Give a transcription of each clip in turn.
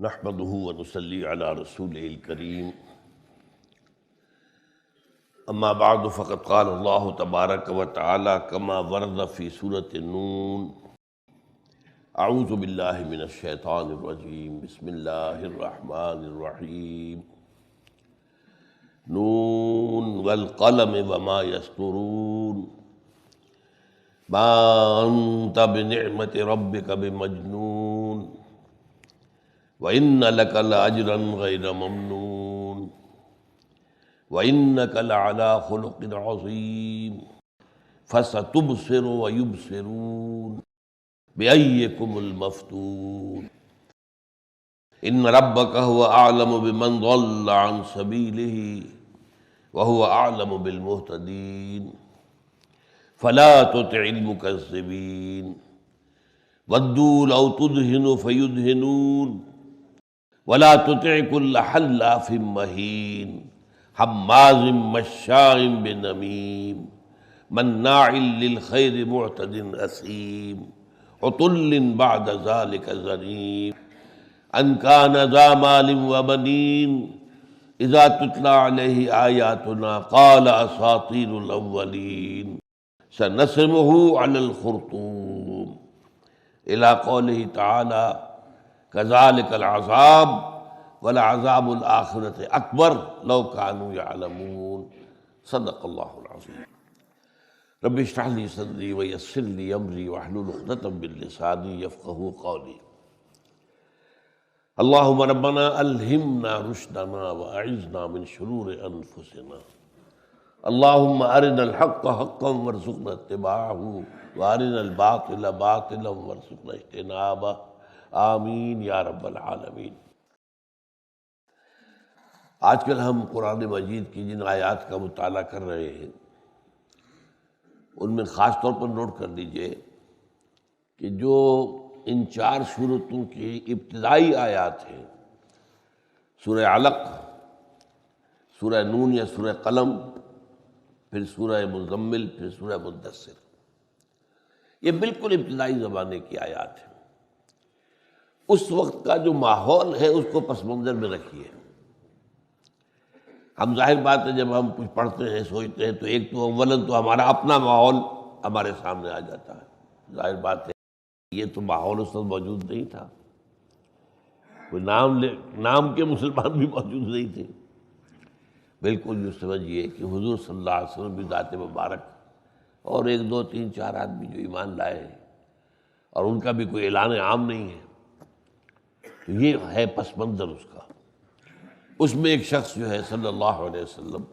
نحمده ونصلي على رسوله الكريم اما بعد فقد قال الله تبارك وتعالى كما ورد في سورة النون اعوذ باللہ من الشیطان الرجیم بسم اللہ الرحمن الرحیم نون والقلم وما يسطرون ما انت بنعمت ربك بمجنون وَإِنَّ لَكَ لَأَجْرًا غَيْرَ مَمْنُونٍ وَإِنَّكَ لَعَلَىٰ خُلُقٍ عَظِيمٍ فَسَتُبْصِرُ وَيُبْصِرُونَ بِأَيِّكُمُ الْمَفْتُونُ إِنَّ رَبَّكَ هُوَ أَعْلَمُ بِمَنْ ضَلَّ عَنْ سَبِيلِهِ وَهُوَ أَعْلَمُ بِالْمُهْتَدِينَ فَلَا تُطِعِ الْمُكَذِّبِينَ وَدُّوا لَوْ تُدْهِنُ فَيُدْهِنُونَ ولا تطع كل حلاف مہین حماز مشاء بنمیم مناع للخیر معتد اثیم عتل بعد ذلك زنیم ان كان ذا مال وبنین اذا تتلى عليه آیاتنا قال اساطیر الاولین سنسمه على الخرطوم الى قوله تعالی كذلك العذاب ولعذاب الآخرة أكبر لو كانوا يعلمون صدق اللہ العظیم رب اشرح لي صدری ويسر لي أمری واحلل عقدة من لسانی يفقهوا قولی اللهم ربنا ألهمنا رشدنا وأعذنا من شرور أنفسنا اللهم أرنا الحق حقا وارزقنا اتباعه وأرنا الباطل باطلا وارزقنا اجتنابه آمین یا رب العالمین۔ آج کل ہم قرآن مجید کی جن آیات کا مطالعہ کر رہے ہیں ان میں خاص طور پر نوٹ کر لیجئے کہ جو ان 4 سورتوں کی ابتدائی آیات ہیں، سورہ علق، سورہ نون یا سورہ قلم، پھر سورہ مزمل، پھر سورہ مدثر، یہ بالکل ابتدائی زمانے کی آیات ہیں۔ اس وقت کا جو ماحول ہے اس کو پس منظر میں رکھیے۔ ہم ظاہر بات ہے جب ہم کچھ پڑھتے ہیں سوچتے ہیں تو ایک تو اولاً تو ہمارا اپنا ماحول ہمارے سامنے آ جاتا ہے، ظاہر بات ہے یہ تو ماحول اس وقت موجود نہیں تھا، کوئی نام کے مسلمان بھی موجود نہیں تھے۔ بالکل یوں سمجھیے کہ حضور صلی اللہ علیہ وسلم بھی ذات مبارک اور 1 2 3 4 آدمی جو ایمان لائے ہیں اور ان کا بھی کوئی اعلان عام نہیں ہے، تو یہ ہے پس منظر اس کا۔ اس میں ایک شخص جو ہے صلی اللہ علیہ وسلم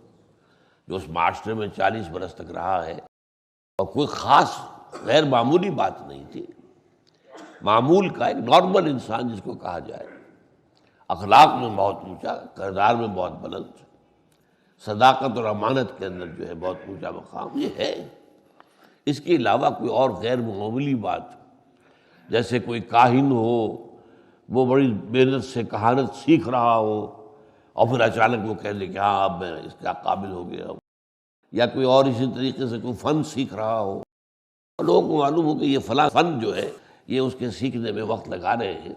جو اس معاشرے میں 40 برس تک رہا ہے اور کوئی خاص غیر معمولی بات نہیں تھی، معمول کا ایک نارمل انسان جس کو کہا جائے، اخلاق میں بہت اونچا، کردار میں بہت بلند، صداقت اور امانت کے اندر جو ہے بہت اونچا مقام یہ ہے۔ اس کے علاوہ کوئی اور غیر معمولی بات جیسے کوئی کاہن ہو، وہ بڑی محنت سے کہانت سیکھ رہا ہو اور پھر اچانک وہ کہہ دے کہ ہاں اب میں اس کا قابل ہو گیا ہوں، یا کوئی اور اسی طریقے سے کوئی فن سیکھ رہا ہو اور لوگوں کو معلوم ہو کہ یہ فلاں فن جو ہے یہ اس کے سیکھنے میں وقت لگا رہے ہیں،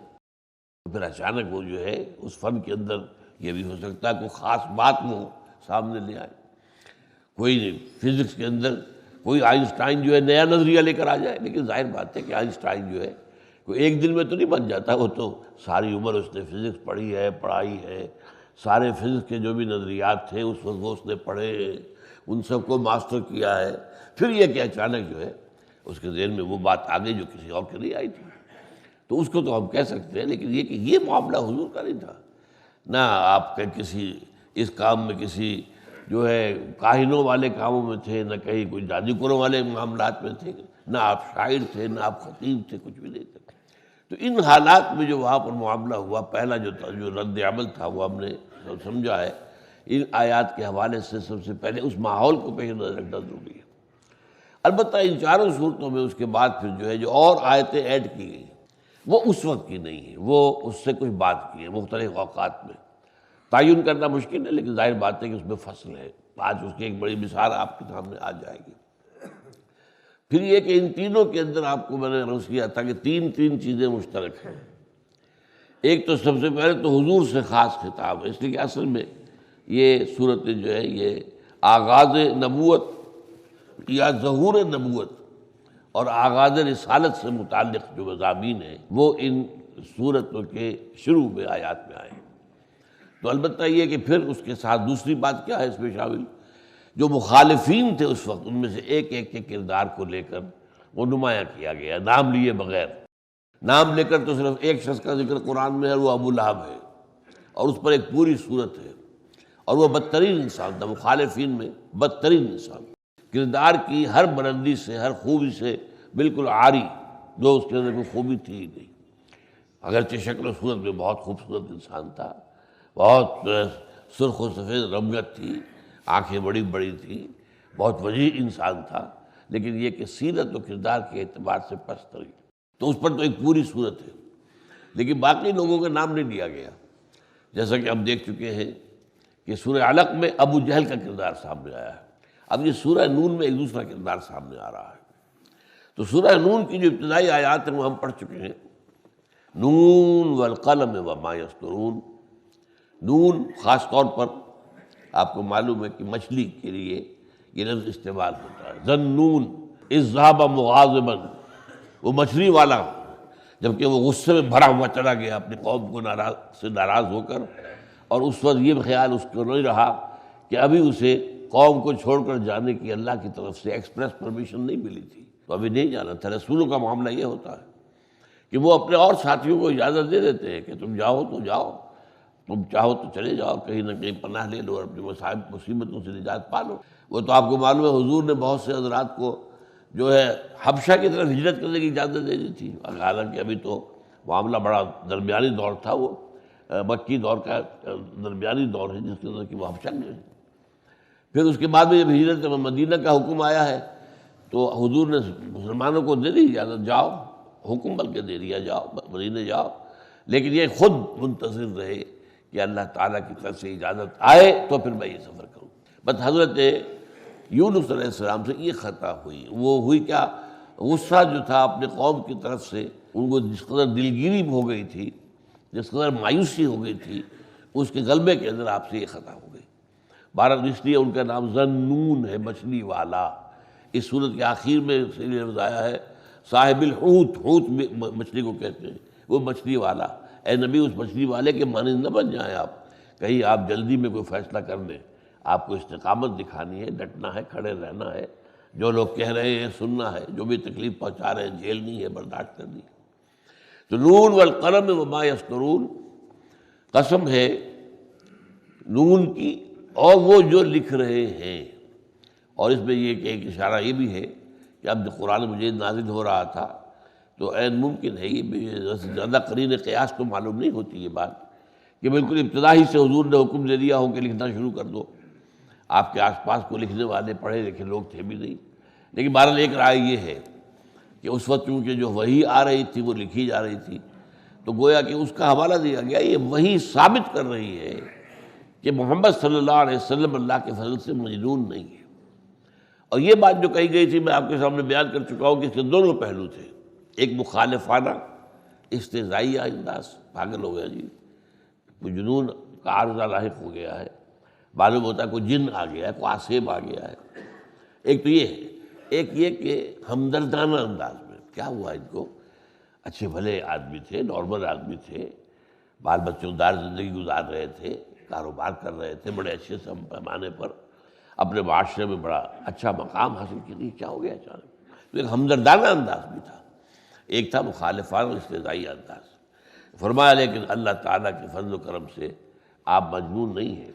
تو پھر اچانک وہ جو ہے اس فن کے اندر یہ بھی ہو سکتا ہے کوئی خاص بات وہ سامنے لے آئے۔ کوئی فزکس کے اندر کوئی آئنسٹائن جو ہے نیا نظریہ لے کر آ جائے، لیکن ظاہر بات ہے کہ آئنسٹائن جو ہے کوئی ایک دن میں تو نہیں بن جاتا، وہ تو ساری عمر اس نے فزکس پڑھی ہے، پڑھائی ہے، سارے فزکس کے جو بھی نظریات تھے اس وقت وہ اس نے پڑھے، ان سب کو ماسٹر کیا ہے، پھر یہ کہ اچانک جو ہے اس کے ذہن میں وہ بات آ گئی جو کسی اور کے نہیں آئی تھی، تو اس کو تو ہم کہہ سکتے ہیں، لیکن یہ کہ یہ معاملہ حضور کا نہیں تھا، نہ آپ کے کسی اس کام میں کسی جو ہے کاہنوں والے کاموں میں تھے، نہ کہیں کوئی جادوگروں والے معاملات میں تھے، نہ آپ شاعر تھے، نہ آپ خطیب تھے، کچھ بھی نہیں تھے۔ تو ان حالات میں جو وہاں پر معاملہ ہوا، پہلا جو رد عمل تھا وہ ہم نے سمجھا ہے ان آیات کے حوالے سے سب سے پہلے اس ماحول کو پیش نظر رکھنا ضروری ہے۔ البتہ ان 4 صورتوں میں اس کے بعد پھر جو ہے جو اور آیتیں ایڈ کی گئی وہ اس وقت کی نہیں ہیں، وہ اس سے کچھ بات کی ہے مختلف اوقات میں، تعین کرنا مشکل ہے، لیکن ظاہر بات ہے کہ اس میں فصل ہے، آج اس کی ایک بڑی مثال آپ کے سامنے آ جائے گی۔ پھر یہ کہ ان تینوں کے اندر آپ کو میں نے عرض کیا تھا کہ تین چیزیں مشترک ہیں۔ ایک تو سب سے پہلے تو حضور سے خاص خطاب ہے، اس لیے کہ اصل میں یہ صورت جو ہے یہ آغاز نبوت یا ظہور نبوت اور آغاز رسالت سے متعلق جو مضامین ہیں وہ ان صورتوں کے شروع میں آیات میں آئے ہیں۔ تو البتہ یہ کہ پھر اس کے ساتھ دوسری بات کیا ہے اس میں شامل، جو مخالفین تھے اس وقت ان میں سے ایک ایک کے کردار کو لے کر وہ نمایاں کیا گیا، نام لیے بغیر۔ نام لے کر تو صرف ایک شخص کا ذکر قرآن میں ہے، وہ ابو لہب ہے، اور اس پر ایک پوری صورت ہے، اور وہ بدترین انسان تھا، مخالفین میں بدترین انسان، کردار کی ہر بلندی سے ہر خوبی سے بالکل عاری، جو اس کے اندر کوئی خوبی تھی ہی نہیں۔ اگرچہ شکل و صورت میں بہت خوبصورت انسان تھا، بہت سرخ و سفید رنگت تھی، آنکھیں بڑی بڑی تھیں، بہت وجیح انسان تھا، لیکن یہ کہ سیرت و کردار کے اعتبار سے پست رہی، تو اس پر تو ایک پوری صورت ہے، لیکن باقی لوگوں کا نام نہیں لیا گیا۔ جیسا کہ ہم دیکھ چکے ہیں کہ سورہ علق میں ابو جہل کا کردار سامنے آیا ہے، اب یہ سورہ نون میں ایک دوسرا کردار سامنے آ رہا ہے۔ تو سورہ نون کی جو ابتدائی آیات ہیں وہ ہم پڑھ چکے ہیں، نون والقلم وما یسطرون۔ نون خاص طور پر آپ کو معلوم ہے کہ مچھلی کے لیے یہ لفظ استعمال ہوتا ہے، ذنون اذ ذهب مغاضبا، وہ مچھلی والا جبکہ وہ غصے میں بھرا ہوا چلا گیا اپنی قوم کو ناراض ہو کر، اور اس وقت یہ خیال اس کو نہیں رہا کہ ابھی اسے قوم کو چھوڑ کر جانے کی اللہ کی طرف سے ایکسپریس پرمیشن نہیں ملی تھی، تو ابھی نہیں جانا تھا۔ رسولوں کا معاملہ یہ ہوتا ہے کہ وہ اپنے اور ساتھیوں کو اجازت دے دیتے ہیں کہ تم جاؤ تو جاؤ، تم چاہو تو چلے جاؤ، کہیں نہ کہیں پناہ لے لو اور اپنی مصیبتوں سے نجات پا لو۔ وہ تو آپ کو معلوم ہے حضور نے بہت سے حضرات کو جو ہے حبشہ کی طرف ہجرت کرنے کی اجازت دے دی تھی، حالانکہ ابھی تو معاملہ بڑا درمیانی دور تھا، وہ مکی دور کا درمیانی دور ہے جس کے اندر کہ وہ حبشہ گئے۔ پھر اس کے بعد میں جب ہجرت مدینہ کا حکم آیا ہے تو حضور نے مسلمانوں کو دے دی اجازت، جاؤ، حکم بلکہ دے دیا جاؤ مدینہ جاؤ، لیکن یہ خود منتظر رہے کہ اللہ تعالیٰ کی طرف سے اجازت آئے تو پھر میں یہ سفر کروں۔ بس حضرت یونس علیہ السلام سے یہ خطا ہوئی، وہ ہوئی کیا، غصہ جو تھا اپنے قوم کی طرف سے، ان کو جس قدر دلگیری ہو گئی تھی، جس قدر مایوسی ہو گئی تھی، اس کے غلبے کے اندر آپ سے یہ خطا ہو گئی۔ بہرحال اس لیے ان کا نام ذنون ہے، مچھلی والا۔ اس صورت کے آخر میں سے لفظ آیا ہے صاحب الحوت، حوت مچھلی کو کہتے ہیں، وہ مچھلی والا۔ اے نبی اس مچھلی والے کے مانند نہ بن جائیں آپ، کہیں آپ جلدی میں کوئی فیصلہ کر لیں، آپ کو استقامت دکھانی ہے، ڈٹنا ہے، کھڑے رہنا ہے، جو لوگ کہہ رہے ہیں سننا ہے، جو بھی تکلیف پہنچا رہے ہیں جھیلنی ہے، برداشت کرنی ہے۔ تو نون والقلم وما یسطرون، قسم ہے نون کی اور وہ جو لکھ رہے ہیں۔ اور اس میں یہ کہ ایک اشارہ یہ بھی ہے کہ اب جو قرآن مجید نازل ہو رہا تھا تو عین ممکن ہے، یہ بھی زیادہ قرین قیاس تو معلوم نہیں ہوتی یہ بات کہ بالکل ابتدا ہی سے حضور نے حکم دے دیا ہو کہ لکھنا شروع کر دو۔ آپ کے آس پاس کو لکھنے والے پڑھے لکھے لوگ تھے بھی نہیں، لیکن بہرحال ایک رائے یہ ہے کہ اس وقت چونکہ جو وحی آ رہی تھی وہ لکھی جا رہی تھی، تو گویا کہ اس کا حوالہ دیا گیا، یہ وحی ثابت کر رہی ہے کہ محمد صلی اللہ علیہ وسلم اللہ کے فضل سے مجنون نہیں ہے۔ اور یہ بات جو کہی گئی تھی میں آپ کے سامنے بیان کر چکا ہوں کہ اس کے دونوں پہلو تھے، ایک مخالفانہ استہزائیہ انداز، پاگل ہو گیا جی، کوئی جنون کا عارضہ لاحق ہو گیا ہے، معلوم ہوتا ہے کوئی جن آ گیا ہے، کوئی آسیب آ گیا ہے۔ ایک تو یہ ہے، ایک یہ کہ ہمدردانہ انداز میں کیا ہوا ان کو، اچھے بھلے آدمی تھے، نارمل آدمی تھے، بال بچوں دار زندگی گزار رہے تھے، کاروبار کر رہے تھے بڑے اچھے پیمانے پر، اپنے معاشرے میں بڑا اچھا مقام حاصل کیا، کیا ہو گیا اچانک؟ تو ایک ہمدردانہ انداز بھی تھا، ایک تھا مخالفانہ استہزائیہ انداز۔ فرمایا لیکن اللہ تعالیٰ کے فضل و کرم سے آپ مجنون نہیں ہیں۔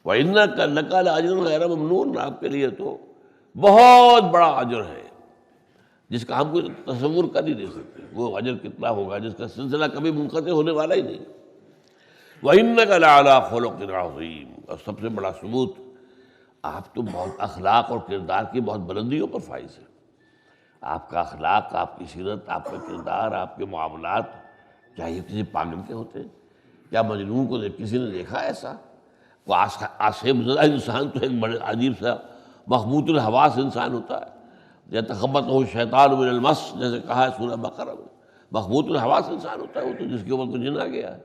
وَإِنَّكَ لَكَ لَأَجْرٌ غَيْرَ مَمْنُونٍ، آپ کے لیے تو بہت بڑا اجر ہے جس کا ہم کوئی تصور کر ہی نہیں سکتے، وہ اجر کتنا ہوگا جس کا سلسلہ کبھی منقطع ہونے والا ہی نہیں۔ وَإِنَّكَ لَعَلَىٰ خُلُقٍ عَظِيمٍ، اور سب سے بڑا ثبوت آپ تو بہت اخلاق اور کردار کی بہت بلندیوں پر فائز ہیں۔ آپ کا اخلاق، آپ کی سیرت، آپ کا کردار، آپ کے معاملات کیا یہ کسی پاگل کے ہوتے ہیں؟ کیا مجنون کو کسی نے دیکھا ایسا؟ وہ آسیب زدہ انسان تو ایک بڑے عجیب سا مخبوط الحواس انسان ہوتا ہے، یتخبطہ الشیطان من المس، جیسے کہا ہے سورہ بقرہ میں، مخبوط الحواس انسان ہوتا ہے، وہ تو جس کے اوپر کو جن آ گیا ہے،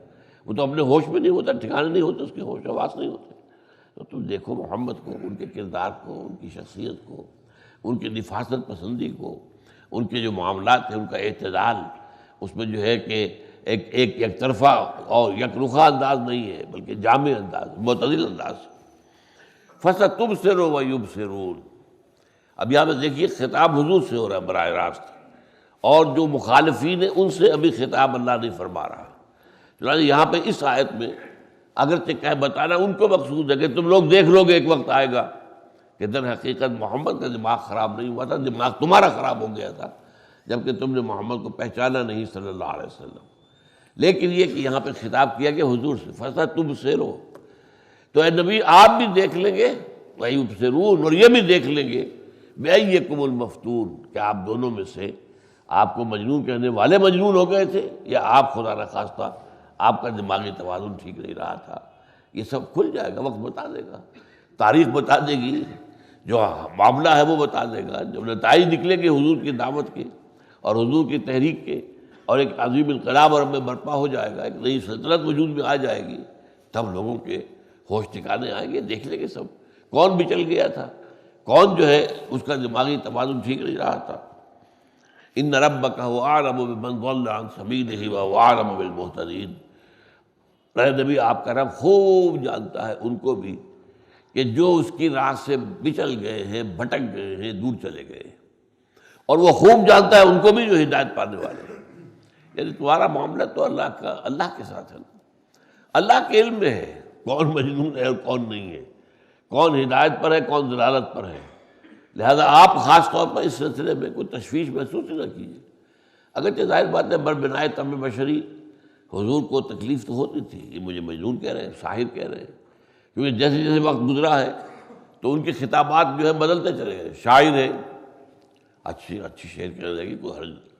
وہ تو اپنے ہوش میں نہیں ہوتا، ٹھکانے نہیں ہوتے اس کے، ہوش حواس نہیں ہوتے۔ تو تم دیکھو محمد کو، ان کے کردار کو، ان کی شخصیت کو، ان کی نفاست پسندی کو، ان کے جو معاملات ہیں ان کا اعتدال، اس میں جو ہے کہ ایک طرفہ اور یک رخہ انداز نہیں ہے بلکہ جامع انداز، معتدل انداز۔ فَسَتُبْصِرُ وَيُبْصِرُونَ، اب یہاں پہ دیکھیے خطاب حضور سے ہو رہا ہے براہ راست، اور جو مخالفین ہیں ان سے ابھی خطاب اللہ نہیں فرما رہا۔ چنانچہ یہاں پہ اس آیت میں اگرچہ کہ بتانا ان کو مقصود ہے کہ تم لوگ دیکھ لو گے، ایک وقت آئے گا کہ در حقیقت محمد کا دماغ خراب نہیں ہوا تھا، دماغ تمہارا خراب ہو گیا تھا جبکہ تم نے محمد کو پہچانا نہیں صلی اللہ علیہ وسلم۔ لیکن یہ کہ یہاں پہ خطاب کیا کہ حضور سے فَسَتُبْصِرُ، تو اے نبی آپ بھی دیکھ لیں گے، وَيُبْصِرُونَ، اور یہ بھی دیکھ لیں گے، بِأَيِّكُمُ الْمَفْتُونُ، کہ آپ دونوں میں سے آپ کو مجنون کہنے والے مجنون ہو گئے تھے یا آپ خدا نخواستہ آپ کا دماغی توازن ٹھیک نہیں رہا تھا۔ یہ سب کھل جائے گا، وقت بتا دے گا، تاریخ بتا دے گی، جو معاملہ ہے وہ بتا دے گا، جب نتائج نکلیں گے حضور کی دعوت کے اور حضور کی تحریک کے، اور ایک عظیم انقلاب عرب میں برپا ہو جائے گا، ایک نئی سلطنت وجود میں آ جائے گی، تب لوگوں کے ہوش ٹھکانے آئیں گے، دیکھ لیں گے سب کون بچل گیا تھا، کون جو ہے اس کا دماغی توازن ٹھیک نہیں رہا تھا۔ ان ربک هو اعلم بمن ضل عن سبیلہ وهو اعلم بالمہتدین، اے نبی آپ کا رب خوب جانتا ہے ان کو بھی کہ جو اس کی راہ سے بچل گئے ہیں، بھٹک گئے ہیں، دور چلے گئے ہیں، اور وہ خوب جانتا ہے ان کو بھی جو ہدایت پانے والے ہیں۔ یعنی تمہارا معاملہ تو اللہ کے ساتھ ہے، اللہ کے علم میں ہے کون مجنون ہے اور کون نہیں ہے، کون ہدایت پر ہے کون ضلالت پر ہے۔ لہذا آپ خاص طور پر اس سلسلے میں کوئی تشویش محسوس نہ کیجیے۔ اگرچہ ظاہر بات ہے بربنائے طبع بشری حضور کو تکلیف تو ہوتی تھی، یہ مجھے مجنون کہہ رہے ہیں، ساحر کہہ رہے ہیں، کیونکہ جیسے جیسے وقت گزرا ہے تو ان کے خطابات جو ہے بدلتے چلے گئے، شاعر ہے، اچھی شعر کہنے لگی، کوئی حرج نہیں۔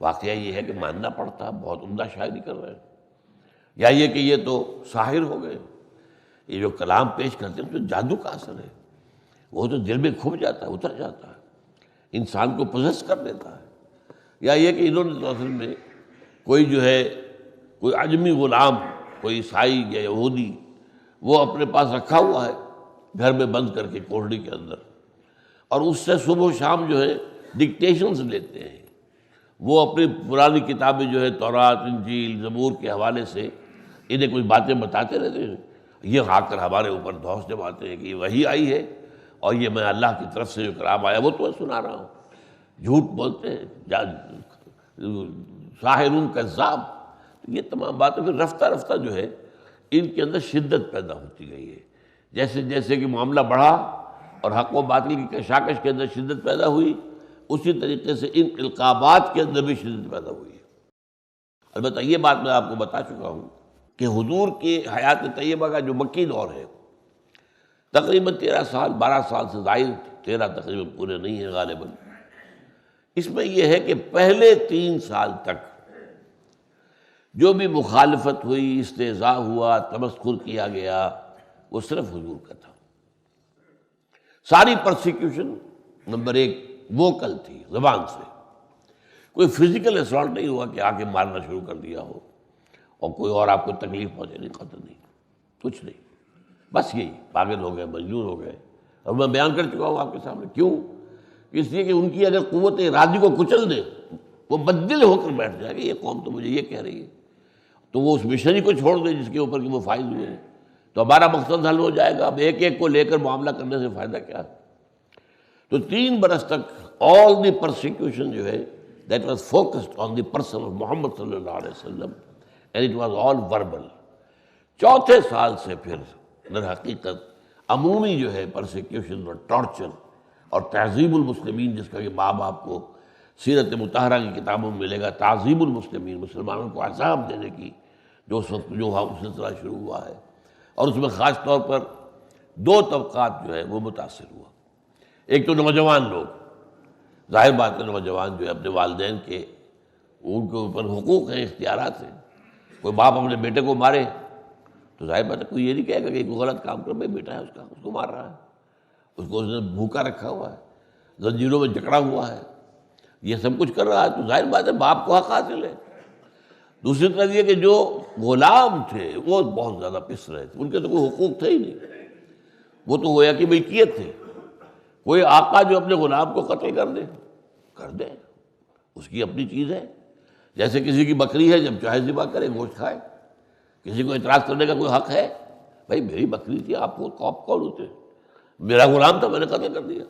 واقعہ یہ ہے کہ ماننا پڑتا، بہت عمدہ شاعری کر رہے ہیں، یا یہ کہ یہ تو ساحر ہو گئے، یہ جو کلام پیش کرتے ہیں تو جادو کا اثر ہے، وہ تو دل میں کھپ جاتا ہے، اتر جاتا ہے، انسان کو پوزیس کر لیتا ہے۔ یا یہ کہ انہوں نے تو اصل میں کوئی جو ہے کوئی عجمی غلام، کوئی عیسائی یا یہودی، وہ اپنے پاس رکھا ہوا ہے گھر میں بند کر کے کوٹڑی کے اندر، اور اس سے صبح و شام جو ہے ڈکٹیشنز لیتے ہیں، وہ اپنی پرانی کتابیں جو ہے تورات، انجیل، زبور کے حوالے سے انہیں کچھ باتیں بتاتے رہتے ہیں، یہ آ کر ہمارے اوپر دھوس جماتے ہیں کہ یہ وحی آئی ہے اور یہ میں اللہ کی طرف سے جو کلام آیا وہ تمہیں سنا رہا ہوں۔ جھوٹ بولتے ہیں، ساحر کذاب، یہ تمام باتیں پھر رفتہ رفتہ جو ہے ان کے اندر شدت پیدا ہوتی گئی ہے۔ جیسے جیسے کہ معاملہ بڑھا اور حق و باطل کی کشاکش کے اندر شدت پیدا ہوئی، اسی طریقے سے ان القابات کے اندر بھی شدت پیدا ہوئی ہے۔ البتہ یہ بات میں آپ کو بتا چکا ہوں کہ حضور کی حیات طیبہ کا جو مکی دور ہے، تقریباً 13 سال 12 سال سے زائد، 13 تقریباً پورے نہیں ہیں غالباً، اس میں یہ ہے کہ پہلے 3 سال تک جو بھی مخالفت ہوئی، استہزاء ہوا، تمسخر کیا گیا، وہ صرف حضور کا تھا۔ ساری پرسیکیوشن نمبر 1 ووکل تھی، زبان سے، کوئی فزیکل اسالٹ نہیں ہوا کہ آ کے مارنا شروع کر دیا ہو اور کوئی اور آپ کو تکلیف پہنچے، نہیں، قتل نہیں، کچھ نہیں، بس یہی پاگل ہو گئے، مجنون ہو گئے۔ اور میں بیان کر چکا ہوں آپ کے سامنے، کیوں؟ اس لیے کہ ان کی اگر قوت ارادی کو کچل دے، وہ بددل ہو کر بیٹھ جائے کہ یہ قوم تو مجھے یہ کہہ رہی ہے، تو وہ اس مشنری کو چھوڑ دے جس کے اوپر کہ وہ فائز ہوئے ہیں، تو ہمارا مقصد حل ہو جائے گا۔ اب ایک ایک کو لے کر معاملہ کرنے سے فائدہ کیا ہے؟ تو 3 برس تک all the persecution جو ہے that was focused on the person of محمد صلی اللہ علیہ وسلم and it was all verbal۔ 4تھے سال سے پھر در حقیقت عمومی جو ہے پرسیکیوشن اور ٹارچر اور تعذیب المسلمین، جس کا کہ باب آپ کو سیرت مطہرہ کی کتابوں میں ملے گا، تعذیب المسلمین، مسلمانوں کو عذاب دینے کی جو سلسلہ شروع ہوا ہے، اور اس میں خاص طور پر 2 طبقات جو ہے وہ متاثر ہوا۔ ایک تو نوجوان لوگ، ظاہر بات ہے نوجوان جو ہے اپنے والدین کے، ان کے اوپر حقوق ہیں، اختیارات ہیں، کوئی باپ اپنے بیٹے کو مارے تو ظاہر بات ہے کوئی یہ نہیں کہے گا کہ کوئی غلط کام کر، بھائی بیٹا ہے اس کا، اس کو مار رہا ہے، اس کو اس نے بھوکا رکھا ہوا ہے، زنجیروں میں جکڑا ہوا ہے، یہ سب کچھ کر رہا ہے تو ظاہر بات ہے باپ کو حق حاصل ہے۔ دوسری طرف یہ کہ جو غلام تھے وہ بہت زیادہ پس رہے تھے، ان کے تو کوئی حقوق تھے ہی نہیں، وہ تو گویا کہ ملکیت تھے۔ کوئی آقا جو اپنے غلام کو قتل کر دے، اس کی اپنی چیز ہے۔ جیسے کسی کی بکری ہے، جب چاہے ذبح کرے، گوشت کھائے، کسی کو اعتراض کرنے کا کوئی حق ہے؟ بھائی میری بکری تھی، آپ کون ہوتے؟ میرا غلام تھا، میں نے قتل کر دیا۔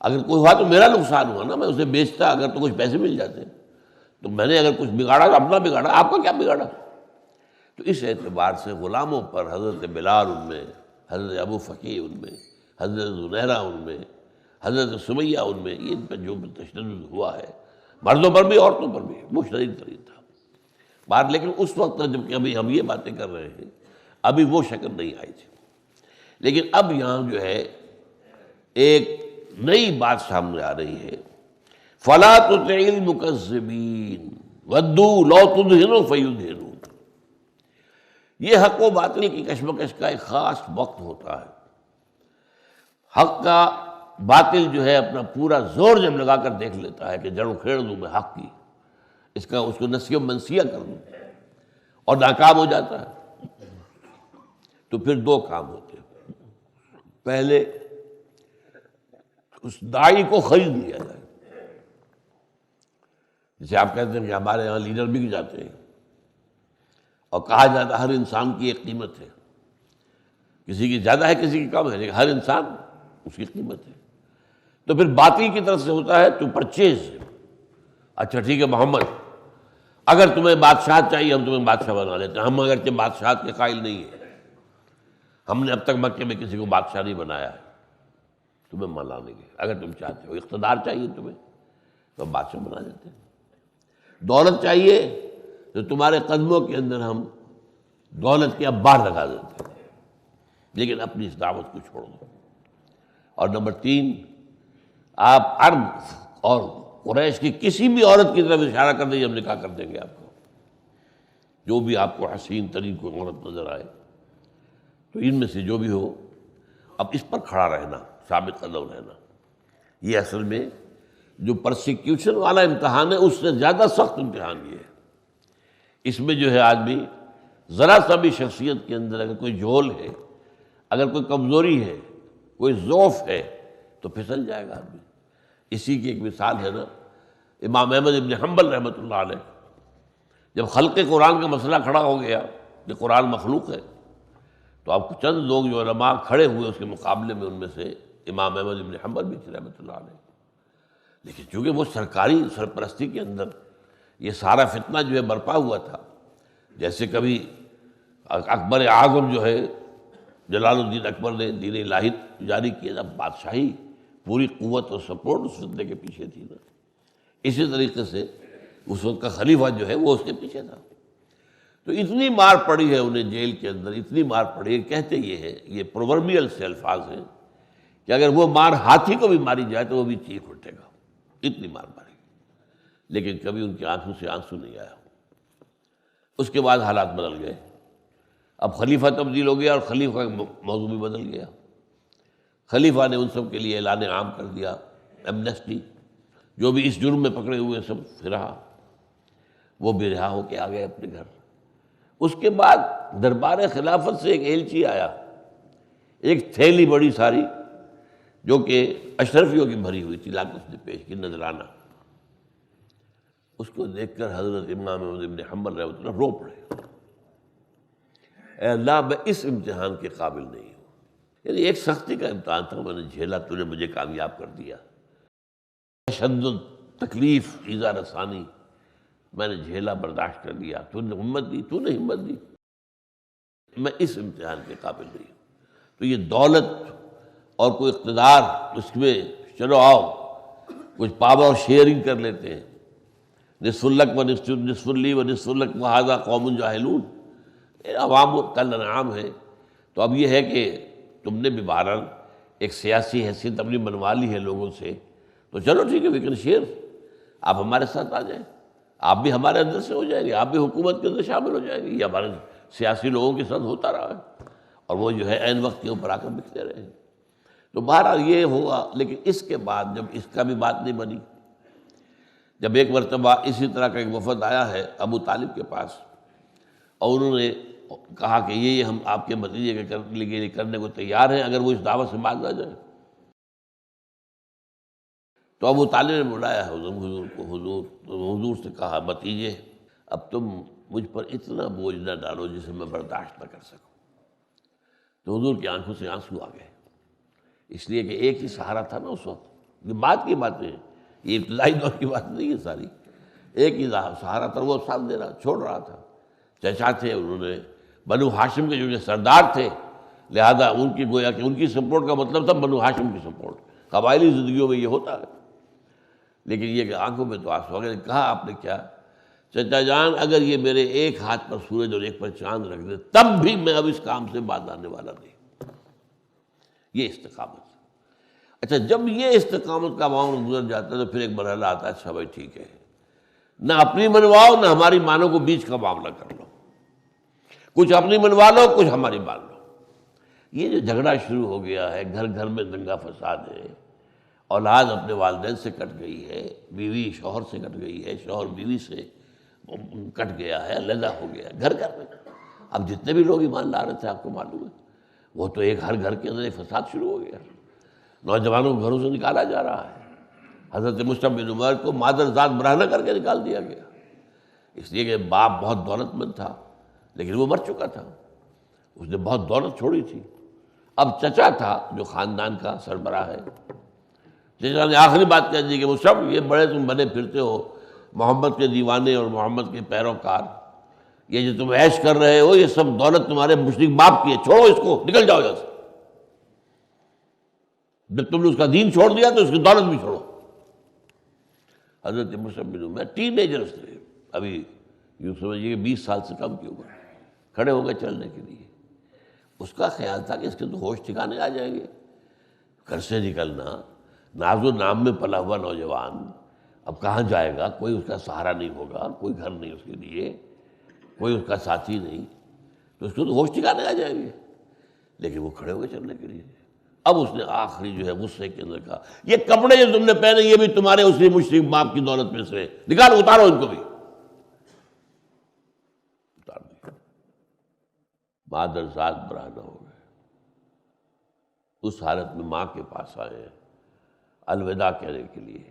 اگر کوئی ہوا تو میرا نقصان ہوا نا، میں اسے بیچتا اگر تو کچھ پیسے مل جاتے، تو میں نے اگر کچھ بگاڑا تو اپنا بگاڑا، آپ کا کیا بگاڑا؟ تو اس اعتبار سے غلاموں پر حضرت بلال ان میں، حضرت ابو فقیہ ان میں، حضرت زنیرہ ان میں، حضرت سمیہ ان میں، یہ ان پہ جو تشدد ہوا ہے، مردوں پر بھی عورتوں پر بھی، وہ شدید ترین تھا بات۔ لیکن اس وقت جب کہ ابھی ہم یہ باتیں کر رہے ہیں، ابھی وہ شکل نہیں آئی تھی۔ لیکن اب یہاں جو ہے ایک نئی بات سامنے آ رہی ہے، فَلَا تُطِعِ الْمُكَذِّبِينَ وَدُّوا لَوْ تُدْهِنُ فَيُدْهِنُونَ۔ یہ حق و باطل کی کشمکش کا ایک خاص وقت ہوتا ہے۔ حق کا باطل جو ہے اپنا پورا زور جب لگا کر دیکھ لیتا ہے کہ جڑ اکھیڑ دوں میں حق کی، اس کو نسیہ و منسیہ کر دوں، اور ناکام ہو جاتا ہے، تو پھر دو کام ہوتے ہیں۔ پہلے اس داعی کو خرید لیا جائے، جسے آپ کہتے ہیں کہ ہمارے یہاں لیڈر بک جاتے ہیں، اور کہا جاتا ہے ہر انسان کی ایک قیمت ہے، کسی کی زیادہ ہے کسی کی کم ہے، لیکن ہر انسان اس کی قیمت ہے۔ تو پھر باطل کی طرف سے ہوتا ہے تو پرچیز، اچھا ٹھیک ہے محمد، اگر تمہیں بادشاہت چاہیے ہم تمہیں بادشاہ بنا لیتے ہیں، ہم اگرچہ بادشاہت کے قائل نہیں ہیں، ہم نے اب تک مکے میں کسی کو بادشاہ نہیں بنایا ہے، تمہیں منا لیں گے، اگر تم چاہتے ہو، اقتدار چاہیے تمہیں تو ہم بادشاہ بنا دیتے ہیں، دولت چاہیے تو تمہارے قدموں کے اندر ہم دولت کے انبار لگا دیتے ہیں، لیکن اپنی اس دعوت کو چھوڑ دو۔ اور نمبر 3، آپ عرب اور قریش کی کسی بھی عورت کی طرف اشارہ کر دیں، ہم نکاح کر دیں گے آپ کو، جو بھی آپ کو حسین ترین کوئی عورت نظر آئے، تو ان میں سے جو بھی ہو، اب اس پر کھڑا رہنا، ثابت قدم رہنا، یہ اصل میں جو پرسیکیوشن والا امتحان ہے اس سے زیادہ سخت امتحان یہ ہے۔ اس میں جو ہے آدمی ذرا سا بھی شخصیت کے اندر اگر کوئی جھول ہے، اگر کوئی کمزوری ہے، کوئی ضعف ہے، تو پھسل جائے گا آدمی۔ اسی کی ایک مثال ہے نا، امام احمد ابن حنبل رحمۃ اللہ علیہ، جب خلق قرآن کا مسئلہ کھڑا ہو گیا کہ قرآن مخلوق ہے، تو آپ کو چند لوگ جو علماء کھڑے ہوئے اس کے مقابلے میں، ان میں سے امام احمد ابن حنبل بھی تھے رحمۃ اللہ علیہ۔ لیکن چونکہ وہ سرکاری سرپرستی کے اندر یہ سارا فتنہ جو ہے برپا ہوا تھا، جیسے کبھی اکبر اعظم جو ہے جلال الدین اکبر نے دین الہی جاری کیا، اب بادشاہی پوری قوت اور سپورٹ اس فتنے کے پیچھے تھی نا، اسی طریقے سے اس وقت کا خلیفہ جو ہے وہ اس کے پیچھے تھا۔ تو اتنی مار پڑی ہے انہیں جیل کے اندر، اتنی مار پڑی ہے، کہتے یہ ہے، یہ پرووربیل سے الفاظ ہیں کہ اگر وہ مار ہاتھی کو بھی ماری جائے تو وہ بھی چیخ اٹھے گا، اتنی مار ماری، لیکن کبھی ان کی آنکھوں سے آنسو نہیں آیا۔ اس کے بعد حالات بدل گئے، اب خلیفہ تبدیل ہو گیا اور خلیفہ کا موضوع بھی بدل گیا۔ خلیفہ نے ان سب کے لیے اعلان عام کر دیا، ایمنسٹی، جو بھی اس جرم میں پکڑے ہوئے سب رہا، وہ بھی رہا ہو کے آ گئے اپنے گھر۔ اس کے بعد دربار خلافت سے ایک ایلچی آیا، ایک تھیلی بڑی ساری جو کہ اشرفیوں کی بھری ہوئی تھی، لا کے اس نے پیش کی نذرانہ۔ اس کو دیکھ کر حضرت امام احمد بن حنبل رحمۃ اللہ رو پڑے، اے اللہ میں اس امتحان کے قابل نہیں ہوں۔ یعنی ایک سختی کا امتحان تھا، میں نے جھیلا، تو نے مجھے کامیاب کر دیا، تشدد، تکلیف، ایذا رسانی میں نے جھیلا، برداشت کر لیا، تو نے ہمت دی، تو نے ہمت دی، میں اس امتحان کے قابل نہیں ہوں۔ تو یہ دولت اور کوئی اقتدار، اس میں چلو آؤ کچھ پاور شیئرنگ کر لیتے ہیں، نصف لک و نصف لی و نصف لک وہذا قوم جاہلون، عوام کل انعام ہے۔ تو اب یہ ہے کہ تم نے بھی بہرحال ایک سیاسی حیثیت اپنی بنوا لی ہے لوگوں سے، تو چلو ٹھیک ہے، وی کین شیئر، آپ ہمارے ساتھ آ جائیں، آپ بھی ہمارے اندر سے ہو جائیں گے، آپ بھی حکومت کے اندر شامل ہو جائیں گے۔ یہ ہمارے سیاسی لوگوں کے ساتھ ہوتا رہا ہے، اور وہ جو ہے عین وقت کے اوپر آ کر بکتے رہے ہیں۔ تو بہرحال یہ ہوگا، لیکن اس کے بعد جب اس کا بھی بات نہیں بنی، جب ایک مرتبہ اسی طرح کا ایک وفد آیا ہے ابو طالب کے پاس، اور انہوں نے کہا کہ یہ ہم آپ کے بھتیجے کے لیے کرنے کو تیار ہیں اگر وہ اس دعوت سے باز نہ جائے. تو ابو طالب نے بلایا حضور کو، حضور سے کہا بھتیجے اب تم مجھ پر اتنا بوجھ نہ ڈالو جسے میں برداشت نہ کر سکوں. تو حضور کی آنکھوں سے آنسو آ گئے، اس لیے کہ ایک ہی سہارا تھا نا اس وقت. یہ بات کی باتیں ہیں، یہ ابتدائی دور کی بات نہیں ہے ساری. ایک ہی سہارا تھا، وہ ساتھ دے رہا، چھوڑ رہا تھا. چچا تھے، انہوں نے بنو ہاشم کے جو سردار تھے، لہذا ان کی گویا کہ ان کی سپورٹ کا مطلب تھا بنو ہاشم کی سپورٹ. قبائلی زندگیوں میں یہ ہوتا ہے. لیکن یہ کہ آنکھوں میں تو آنسو آ گئے. کہا آپ نے کیا؟ چچا جان اگر یہ میرے ایک ہاتھ پر سورج اور ایک پر چاند رکھ دے تب بھی میں اب اس کام سے باز آنے والا نہیں. یہ استقامت. اچھا جب یہ استقامت کا معاملہ گزر جاتا ہے تو پھر ایک مرحلہ آتا ہے اچھا بھائی ٹھیک ہے، نہ اپنی منواؤ نہ ہماری مانو کو بیچ کا معاملہ کر لو، کچھ اپنی منوا لو کچھ ہماری مان لو. یہ جو جھگڑا شروع ہو گیا ہے، گھر گھر میں دنگا فساد ہے، اولاد اپنے والدین سے کٹ گئی ہے، بیوی شوہر سے کٹ گئی ہے، شوہر بیوی سے کٹ گیا ہے، علیحدہ ہو گیا ہے گھر گھر میں. اب جتنے بھی لوگ ایمان لا رہے تھے آپ کو معلوم ہے وہ تو ایک ہر گھر کے اندر ایک فساد شروع ہو گیا. نوجوانوں کو گھروں سے نکالا جا رہا ہے. حضرت مصعب بن عمیر کو مادر ذات برہنہ کر کے نکال دیا گیا، اس لیے کہ باپ بہت دولت مند تھا لیکن وہ مر چکا تھا، اس نے بہت دولت چھوڑی تھی. اب چچا تھا جو خاندان کا سربراہ ہے، چچا نے آخری بات کہہ دی کہ مصعب یہ بڑے تم بنے پھرتے ہو محمد کے دیوانے اور محمد کے پیروکار، یہ جو تم عیش کر رہے ہو یہ سب دولت تمہارے مشرک باپ کی ہے، چھوڑو اس کو، نکل جاؤ یہاں سے. جب تم نے اس کا دین چھوڑ دیا تو اس کی دولت بھی چھوڑو. حضرت مصعب بن عمیر ٹین ایجرز تھے، ابھی یوں سمجھیے کہ 20 سال سے کم کی عمر، کھڑے ہو گئے چلنے کے لیے. اس کا خیال تھا کہ اس کے تو ہوش ٹھکانے آ جائیں گے. گھر سے نکلنا، ناز و نام میں پلا ہوا نوجوان اب کہاں جائے گا، کوئی اس کا سہارا نہیں ہوگا، کوئی گھر نہیں اس کے لیے، کوئی اس کا ساتھی نہیں، تو اس کو تو ہوش ٹھکانے آ جائیں گے. لیکن وہ کھڑے ہو گئے چلنے کے لیے. اب اس نے آخری جو ہے غصے کے اندر کہا یہ کپڑے جو تم نے پہنے یہ بھی تمہارے اسی مشرک باپ کی دولت میں سے، نکالو اتارو ان کو بھی. اتار دیا. مادر ذات برہنہ ہو گئے. اس حالت میں ماں کے پاس آئے ہیں الوداع کہنے کے لیے.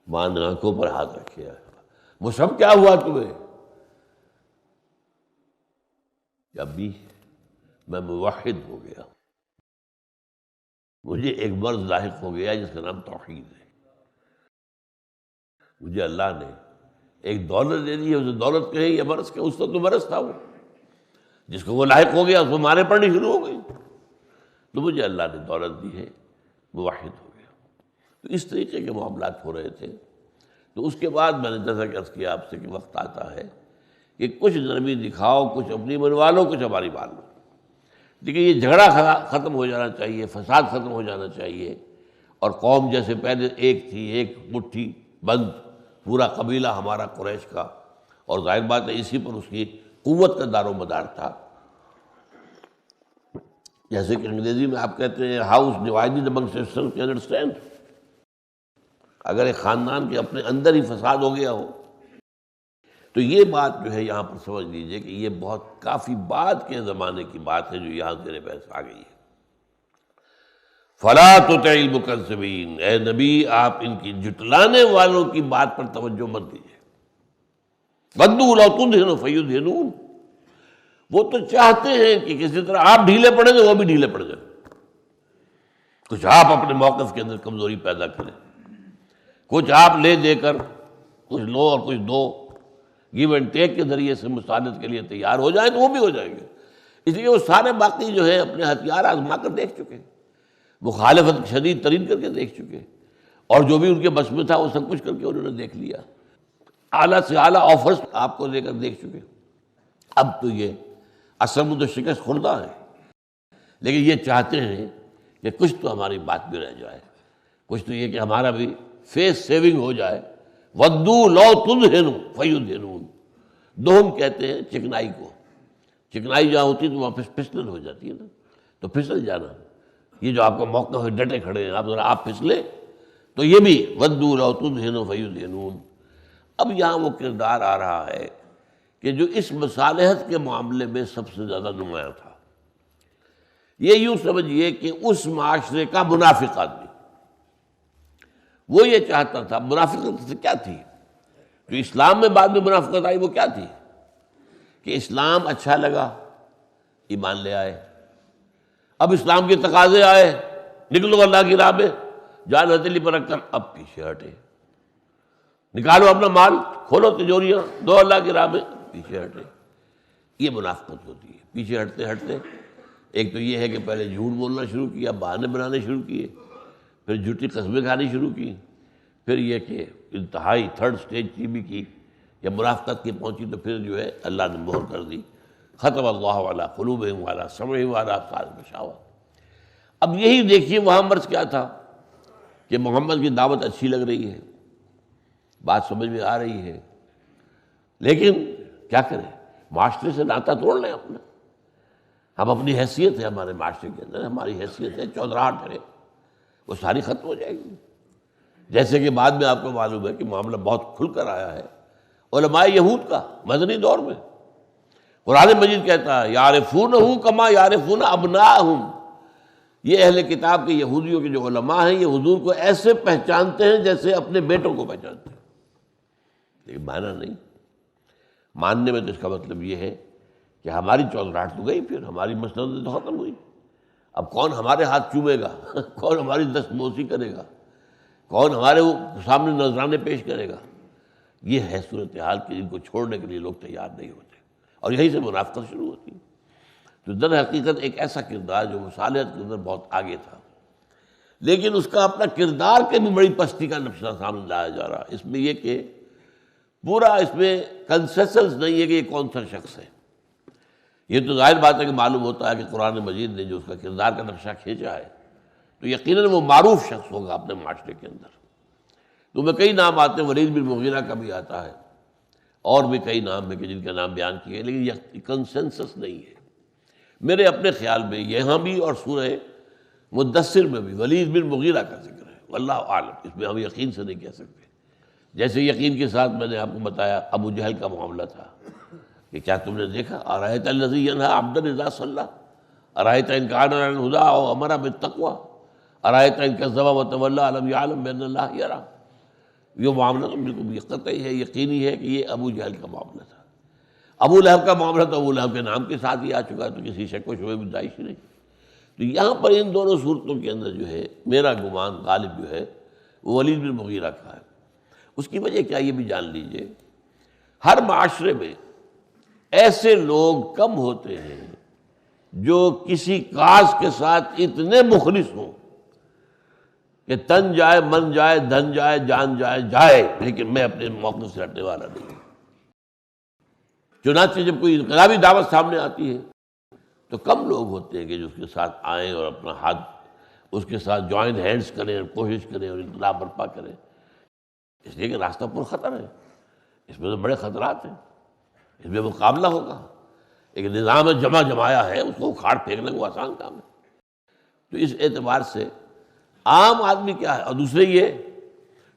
ماں نے آنکھوں پر ہاتھ رکھے. مصعب کیا ہوا تمہیں؟ ابھی میں موحد ہو گیا، مجھے ایک مرض لاحق ہو گیا جس کا نام توحید ہے. مجھے اللہ نے ایک دولت دے دی ہے، اسے دولت کہیں یا مرض کہیں، اس تو مرض تھا وہ جس کو وہ لاحق ہو گیا اس کو مارے پڑنی شروع ہو گئی. تو مجھے اللہ نے دولت دی ہے، موحد ہو گیا. تو اس طریقے کے معاملات ہو رہے تھے. تو اس کے بعد میں نے جیسا کہ عرض کیا آپ سے کہ وقت آتا ہے کہ کچھ نرمی دکھاؤ، کچھ اپنی منوا لو، کچھ ہماری مان لو. لیکن یہ جھگڑا ختم ہو جانا چاہیے، فساد ختم ہو جانا چاہیے. اور قوم جیسے پہلے ایک تھی، ایک مٹھی بند، پورا قبیلہ ہمارا قریش کا، اور ظاہر بات ہے اسی پر اس کی قوت کا دار و مدار تھا. جیسے کہ انگریزی میں آپ کہتے ہیں house divided Umang sisters can understand. اگر ایک خاندان کے اپنے اندر ہی فساد ہو گیا ہو تو یہ بات جو ہے یہاں پر سمجھ لیجئے کہ یہ بہت کافی بعد کے زمانے کی بات ہے جو یہاں زیر بحث آ گئی ہے. فَلَا تُطِعِ الْمُكَذِّبِينَ، اے نبی آپ ان کی جھٹلانے والوں کی بات پر توجہ مت دیجیے. وَدُّوا لَوْ تُدْهِنُ فَيُدْهِنُونَ، وہ تو چاہتے ہیں کہ کسی طرح آپ ڈھیلے پڑیں تو وہ بھی ڈھیلے پڑ جائیں. کچھ آپ اپنے موقف کے اندر کمزوری پیدا کریں، کچھ آپ لے دے کر کچھ لو اور کچھ دو، گیو اینڈ ٹیک کے ذریعے سے مساعدت کے لیے تیار ہو جائیں تو وہ بھی ہو جائیں گے. اس لیے وہ سارے باقی جو ہے اپنے ہتھیار آزما کر دیکھ چکے، مخالفت شدید ترین کر کے دیکھ چکے، اور جو بھی ان کے بس میں تھا وہ سب کچھ کر کے انہوں نے دیکھ لیا. اعلیٰ سے اعلیٰ آفرز آپ کو دے کر دیکھ چکے. اب تو یہ اصل میں تو شکست خوردہ ہے، لیکن یہ چاہتے ہیں کہ کچھ تو ہماری بات بھی رہ جائے، کچھ تو یہ کہ ہمارا بھی فیس سیونگ ہو جائے. وَدُّوا لَوْ تُدْهِنُ فَيُدْهِنُونَ. دوہم کہتے ہیں چکنائی کو. چکنائی جہاں ہوتی ہے تو وہاں پھسلن ہو جاتی ہے نا، تو پھسل جانا. یہ جو آپ کا موقع ہے ڈٹے کھڑے ہیں آپ، ذرا آپ پھسلے تو یہ بھی وَدُّوا لَوْ تُدْهِنُ فَيُدْهِنُونَ. اب یہاں وہ کردار آ رہا ہے کہ جو اس مصالحت کے معاملے میں سب سے زیادہ نمایاں تھا. یہ یوں سمجھیے کہ اس معاشرے کا منافق آدمی، وہ یہ چاہتا تھا. منافقت سے کیا تھی؟ جو اسلام میں بعد میں منافقت آئی وہ کیا تھی؟ کہ اسلام اچھا لگا، ایمان لے آئے. اب اسلام کے تقاضے آئے، نکلو اللہ کی راہ میں، جان ہتھیلی پر رکھ کر اب پیچھے ہٹے. نکالو اپنا مال، کھولو تجوریاں، دو اللہ کی راہ میں، پیچھے ہٹے. یہ منافقت ہوتی ہے. پیچھے ہٹتے ہٹتے ایک تو یہ ہے کہ پہلے جھوٹ بولنا شروع کیا، بہانے بنانے شروع کیے، پھر جھوٹی قسمیں کھانی شروع کی، پھر یہ کہ انتہائی تھرڈ سٹیج کی بھی کی. جب منافقت کی پہنچی تو پھر جو ہے اللہ نے مہر کر دی. ختم اللہ علی قلوبہم وعلی سمعہم وعلی ابصارہم غشاوہ. اب یہی دیکھیے وہاں مرض کیا تھا کہ محمد کی دعوت اچھی لگ رہی ہے، بات سمجھ میں آ رہی ہے، لیکن کیا کریں؟ معاشرے سے ناطا توڑ لیں اپنا. ہم اپنی حیثیت ہے، ہمارے معاشرے کے اندر ہماری حیثیت ہے، چودراہٹ ہے، وہ ساری ختم ہو جائے گی. جیسے کہ بعد میں آپ کو معلوم ہے کہ معاملہ بہت کھل کر آیا ہے علماء یہود کا مدنی دور میں. قرآن مجید کہتا ہے یعرفونہ کما یعرفون ابناءہم. یہ اہل کتاب کے یہودیوں کے جو علماء ہیں یہ حضور کو ایسے پہچانتے ہیں جیسے اپنے بیٹوں کو پہچانتے ہیں. لیکن مانا نہیں. ماننے میں تو اس کا مطلب یہ ہے کہ ہماری چودراہٹ تو گئی، پھر ہماری مسند تو ختم ہوئی. اب کون ہمارے ہاتھ چومے گا، کون ہماری دستبوسی کرے گا، کون ہمارے سامنے نذرانے پیش کرے گا؟ یہ ہے صورتحال کہ ان کو چھوڑنے کے لیے لوگ تیار نہیں ہوتے، اور یہیں سے منافقت شروع ہوتی ہے. تو در حقیقت ایک ایسا کردار جو مصالحت کے اندر بہت آگے تھا، لیکن اس کا اپنا کردار کے بھی بڑی پستی کا نقشہ سامنے لایا جا رہا. اس میں یہ کہ پورا اس میں کنسنسس نہیں ہے کہ یہ کون سا شخص ہے. یہ تو ظاہر بات ہے کہ معلوم ہوتا ہے کہ قرآن مجید نے جو اس کا کردار کا نقشہ کھینچا ہے تو یقیناً وہ معروف شخص ہوگا اپنے معاشرے کے اندر. تو میں کئی نام آتے ہیں، ولید بن مغیرہ کا بھی آتا ہے، اور بھی کئی نام ہیں کہ جن کا نام بیان کیے، لیکن یہ کنسنسس نہیں ہے. میرے اپنے خیال میں یہاں بھی اور سورہ مدثر میں بھی ولید بن مغیرہ کا ذکر ہے. واللہ عالم، اس میں ہم یقین سے نہیں کہہ سکتے. جیسے یقین کے ساتھ میں نے آپ کو بتایا ابو جہل کا معاملہ تھا کہ کیا تم نے دیکھا ارأیت الذی ینہی عبدا اذا صلی، ارأیت ان کان علی الہدی او امر بالتقوی، ارأیت ان کذب وتولی الم یعلم بان اللہ یری. یہ معاملہ تو بالکل قطعی ہے، یقینی ہے کہ یہ ابو جہل کا معاملہ تھا. ابو لہب کا معاملہ تو ابو لہب کے نام کے ساتھ ہی آ چکا ہے، تو کسی شک و شبہ گنجائش نہیں. تو یہاں پر ان دونوں صورتوں کے اندر جو ہے میرا گمان غالب جو ہے وہ ولید بن مغیرہ کا ہے. اس کی وجہ کیا یہ بھی جان لیجئے، ہر معاشرے میں ایسے لوگ کم ہوتے ہیں جو کسی کاز کے ساتھ اتنے مخلص ہوں کہ تن جائے، من جائے، دھن جائے، جان جائے، جائے، لیکن میں اپنے موقف سے ہٹنے والا نہیں ہوں. چنانچہ جب کوئی انقلابی دعوت سامنے آتی ہے تو کم لوگ ہوتے ہیں کہ جو اس کے ساتھ آئیں اور اپنا ہاتھ اس کے ساتھ جوائن ہینڈز کریں اور کوشش کریں اور انقلاب برپا کریں. اس لیے کہ راستہ پر خطر ہے، اس میں تو بڑے خطرات ہیں، اس میں مقابلہ ہوگا. ایک نظام جمع جمایا ہے، اس کو اکھاڑ پھینکنا وہ آسان کام ہے. تو اس اعتبار سے عام آدمی کیا ہے، اور دوسرے یہ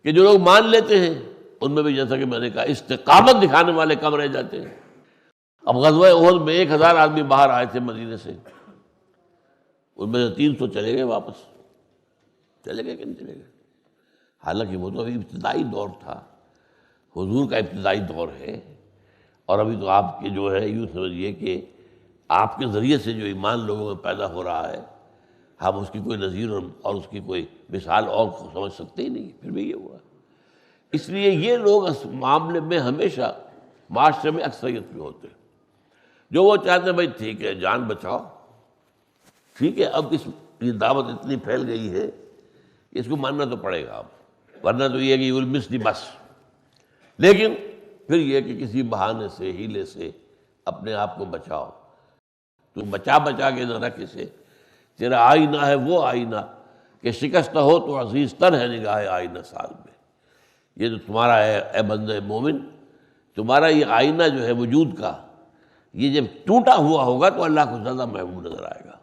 کہ جو لوگ مان لیتے ہیں ان میں بھی جیسا کہ میں نے کہا استقامت دکھانے والے کم رہ جاتے ہیں. اب غزوہ احد میں 1000 آدمی باہر آئے تھے مدینے سے، ان میں سے 300 چلے گئے واپس. چلے گئے کہ نہیں چلے گئے؟ حالانکہ وہ تو ابھی ابتدائی دور تھا، حضور کا ابتدائی دور ہے، اور ابھی تو آپ کے جو ہے یوں سمجھیے کہ آپ کے ذریعے سے جو ایمان لوگوں میں پیدا ہو رہا ہے، ہم اس کی کوئی نظیر اور اس کی کوئی مثال اور سمجھ سکتے ہی نہیں. پھر بھی یہ ہوا. اس لیے یہ لوگ اس معاملے میں ہمیشہ معاشرے میں اکثریت میں ہوتے ہیں، جو وہ چاہتے ہیں بھائی ٹھیک ہے جان بچاؤ، ٹھیک ہے اب یہ دعوت اتنی پھیل گئی ہے اس کو ماننا تو پڑے گا اب، ورنہ تو یہ کہ یو ول مس دی بس. لیکن پھر یہ کہ کسی بہانے سے، ہیلے سے اپنے آپ کو بچاؤ. تو بچا کے نہ رکھ اسے. تیرا آئینہ ہے وہ آئینہ کہ شکستہ ہو تو عزیز تر ہے نگاہ آئینہ سال میں. یہ جو تمہارا ہے اے بندہ مومن، تمہارا یہ آئینہ جو ہے وجود کا، یہ جب ٹوٹا ہوا ہوگا تو اللہ کو زیادہ محبوب نظر آئے گا.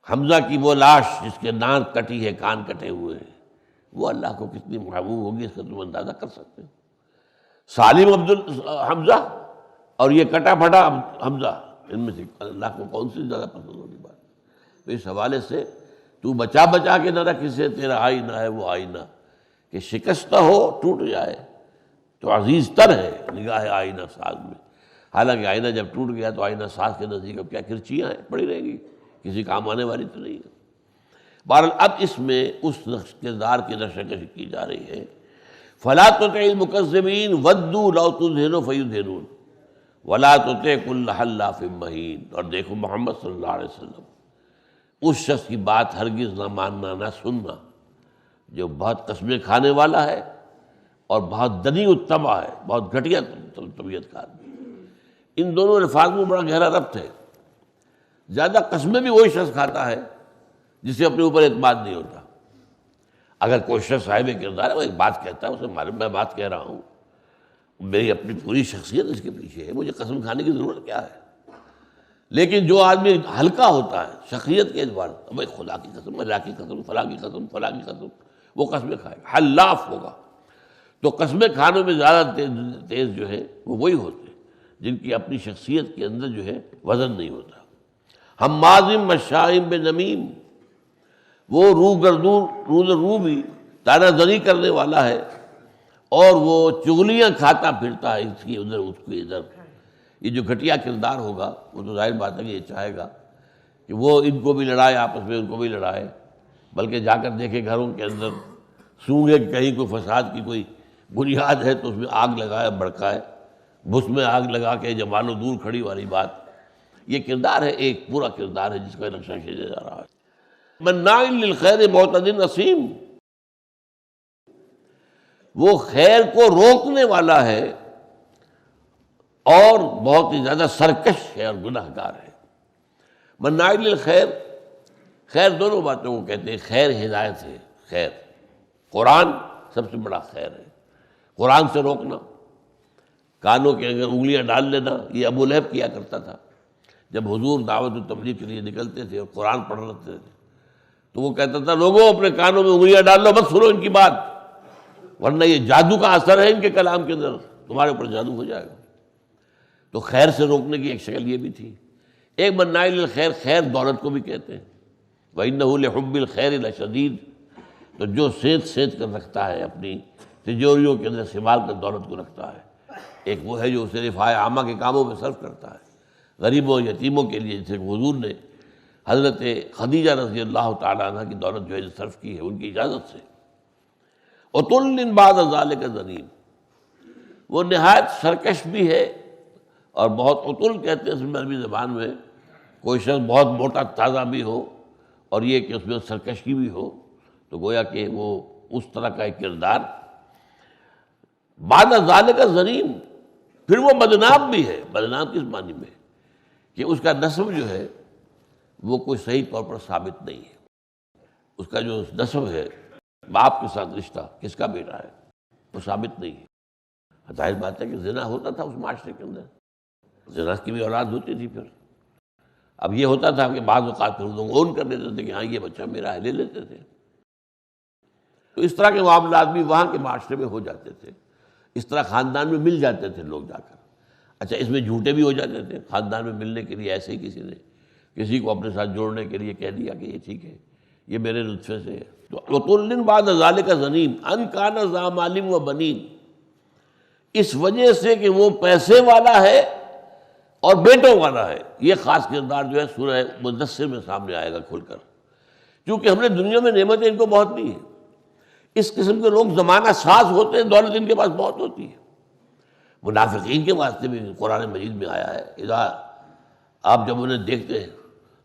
حمزہ کی وہ لاش جس کے ناک کٹی ہے، کان کٹے ہوئے ہیں، وہ اللہ کو کتنی محبوب ہوگی اس کا تم اندازہ کر سکتے ہو. سالم عبد حمزہ اور یہ کٹا پھٹا حمزہ، ان میں سے اللہ کو کون سی زیادہ پسند ہوگی بات؟ تو اس حوالے سے تو بچا بچا کے نہ رکھ اسے، تیرا آئینہ ہے وہ آئینہ کہ شکستہ ہو ٹوٹ جائے تو عزیز تر ہے نگاہ آئینہ ساز میں۔ حالانکہ آئینہ جب ٹوٹ گیا تو آئینہ ساز کے نزدیک اب کیا کرچیاں ہیں، پڑی رہیں گی، کسی کام آنے والی تو نہیں ہے۔ بہرحال اب اس میں اس کردار کی رشکشی کی جا رہی ہے، فَلَا تُطِعِ الْمُكَذِّبِينَ وَدُّوا لَوْ تُدْهِنُ فَيُدْهِنُونَ وَلَا تُطِعْ كُلَّ حَلَّافٍ مَّهِينٍ۔ اور دیکھو محمد صلی اللہ علیہ وسلم، اس شخص کی بات ہرگز نہ ماننا نہ سننا جو بہت قسمیں کھانے والا ہے اور بہت دنی الطبع ہے، بہت گھٹیا طبیعت کا آدمی۔ ان دونوں الفاظ میں بڑا گہرا ربط ہے۔ زیادہ قسمیں بھی وہی شخص کھاتا ہے جسے اپنے اوپر اعتماد نہیں ہوتا۔ اگر کوئی شخص صاحب کردار ہے، وہ ایک بات کہتا ہے، اسے معلوم میں بات کہہ رہا ہوں، میری اپنی پوری شخصیت اس کے پیچھے ہے، مجھے قسم کھانے کی ضرورت کیا ہے؟ لیکن جو آدمی ہلکا ہوتا ہے شخصیت کے اعتبار سے، بھائی خدا کی قسم، اللہ کی قسم، فلاں کی قسم، فلاں کی قسم، وہ قسمیں کھائے گا، حلاف ہوگا۔ تو قسمیں کھانوں میں زیادہ تیز جو ہے وہ وہی ہوتے ہیں جن کی اپنی شخصیت کے اندر جو ہے وزن نہیں ہوتا۔ حمازٍ مشاء بنمیم، وہ رو بھی تانہ زنی کرنے والا ہے اور وہ چغلیاں کھاتا پھرتا ہے اس کی ادھر اس کی ادھر۔ یہ جو گھٹیا کردار ہوگا وہ تو ظاہر بات ہے کہ یہ چاہے گا کہ وہ ان کو بھی لڑائے، آپس میں ان کو بھی لڑائے، بلکہ جا کر دیکھے گھروں کے اندر سونگے کہ کہیں کوئی فساد کی کوئی بنیاد ہے تو اس میں آگ لگائے، بھڑکائے، بھس میں آگ لگا کے جمال و دور کھڑی والی بات۔ یہ کردار ہے، ایک پورا کردار ہے جس کا نقشہ کھینچا جا رہا ہے۔ مناع للخیر معتد اثیم، وہ خیر کو روکنے والا ہے اور بہت ہی زیادہ سرکش ہے اور گناہ گار ہے۔ مناع للخیر، خیر دونوں باتوں کو کہتے ہیں۔ خیر ہدایت ہے، خیر قرآن سب سے بڑا خیر ہے۔ قرآن سے روکنا، کانوں کے اگر انگلیاں ڈال لینا، یہ ابو لہب کیا کرتا تھا جب حضور دعوت و تبلیغ کے لیے نکلتے تھے اور قرآن پڑھ رہے تھے تو وہ کہتا تھا لوگوں اپنے کانوں میں انگلیاں ڈال لو، مت سنو ان کی بات، ورنہ یہ جادو کا اثر ہے ان کے کلام کے اندر، تمہارے اوپر جادو ہو جائے گا۔ تو خیر سے روکنے کی ایک شکل یہ بھی تھی۔ ایک مناع للخیر، خیر دولت کو بھی کہتے ہیں، وَإِنَّهُ لِحُبِّ الْخَيْرِ لَشَدِيدٌ، تو جو سینت کر رکھتا ہے اپنی تجوریوں کے اندر سنبھال کر دولت کو رکھتا ہے۔ ایک وہ ہے جو اسے رفاع عامہ کے کاموں میں صرف کرتا ہے، غریبوں یتیموں کے لیے، جیسے حضور نے حضرت خدیجہ رضی اللہ تعالیٰ عنہ کی دولت جو ہے صرف کی ہے ان کی اجازت سے۔ عُتُلٍ بَعْدَ ذَلِكَ زَنِيمٍ، وہ نہایت سرکش بھی ہے اور بہت عتل کہتے ہیں اس میں عربی زبان میں، کوئی شخص بہت موٹا تازہ بھی ہو اور یہ کہ اس میں سرکشی بھی ہو، تو گویا کہ وہ اس طرح کا ایک کردار۔ بعد ذالک زنیم، پھر وہ بدنام بھی ہے۔ بدنام کس معنی میں؟ کہ اس کا نسب جو ہے وہ کوئی صحیح طور پر ثابت نہیں ہے۔ اس کا جو نسب ہے باپ کے ساتھ رشتہ، کس کا بیٹا ہے، وہ ثابت نہیں ہے۔ ظاہر بات ہے کہ زنا ہوتا تھا اس معاشرے کے اندر، زنا کی بھی اولاد ہوتی تھی۔ پھر اب یہ ہوتا تھا کہ بعض اوقات پھر لوگ اون کر لیتے تھے کہ ہاں یہ بچہ میرا ہے، لے لیتے تھے۔ تو اس طرح کے معاملات بھی وہاں کے معاشرے میں ہو جاتے تھے، اس طرح خاندان میں مل جاتے تھے لوگ جا کر۔ اچھا اس میں جھوٹے بھی ہو جاتے تھے، خاندان میں ملنے کے لیے ایسے ہی کسی نے کسی کو اپنے ساتھ جوڑنے کے لیے کہہ دیا کہ یہ ٹھیک ہے، یہ میرے نطفے سے ہے۔ تو عُتُلٍ بَعْدَ ذَلِكَ زَنِيمٍ أَن كَانَ ذَا مَالٍ وَبَنِينَ، اس وجہ سے کہ وہ پیسے والا ہے اور بیٹوں والا ہے۔ یہ خاص کردار جو ہے سورہ مدثر میں سامنے آئے گا کھل کر، کیونکہ ہم نے دنیا میں نعمتیں ان کو بہت دی ہیں۔ اس قسم کے لوگ زمانہ ساز ہوتے ہیں، دولت ان کے پاس بہت ہوتی ہے۔ منافقین کے واسطے بھی قرآن مجید میں آیا ہے، اذا آپ جب انہیں دیکھتے ہیں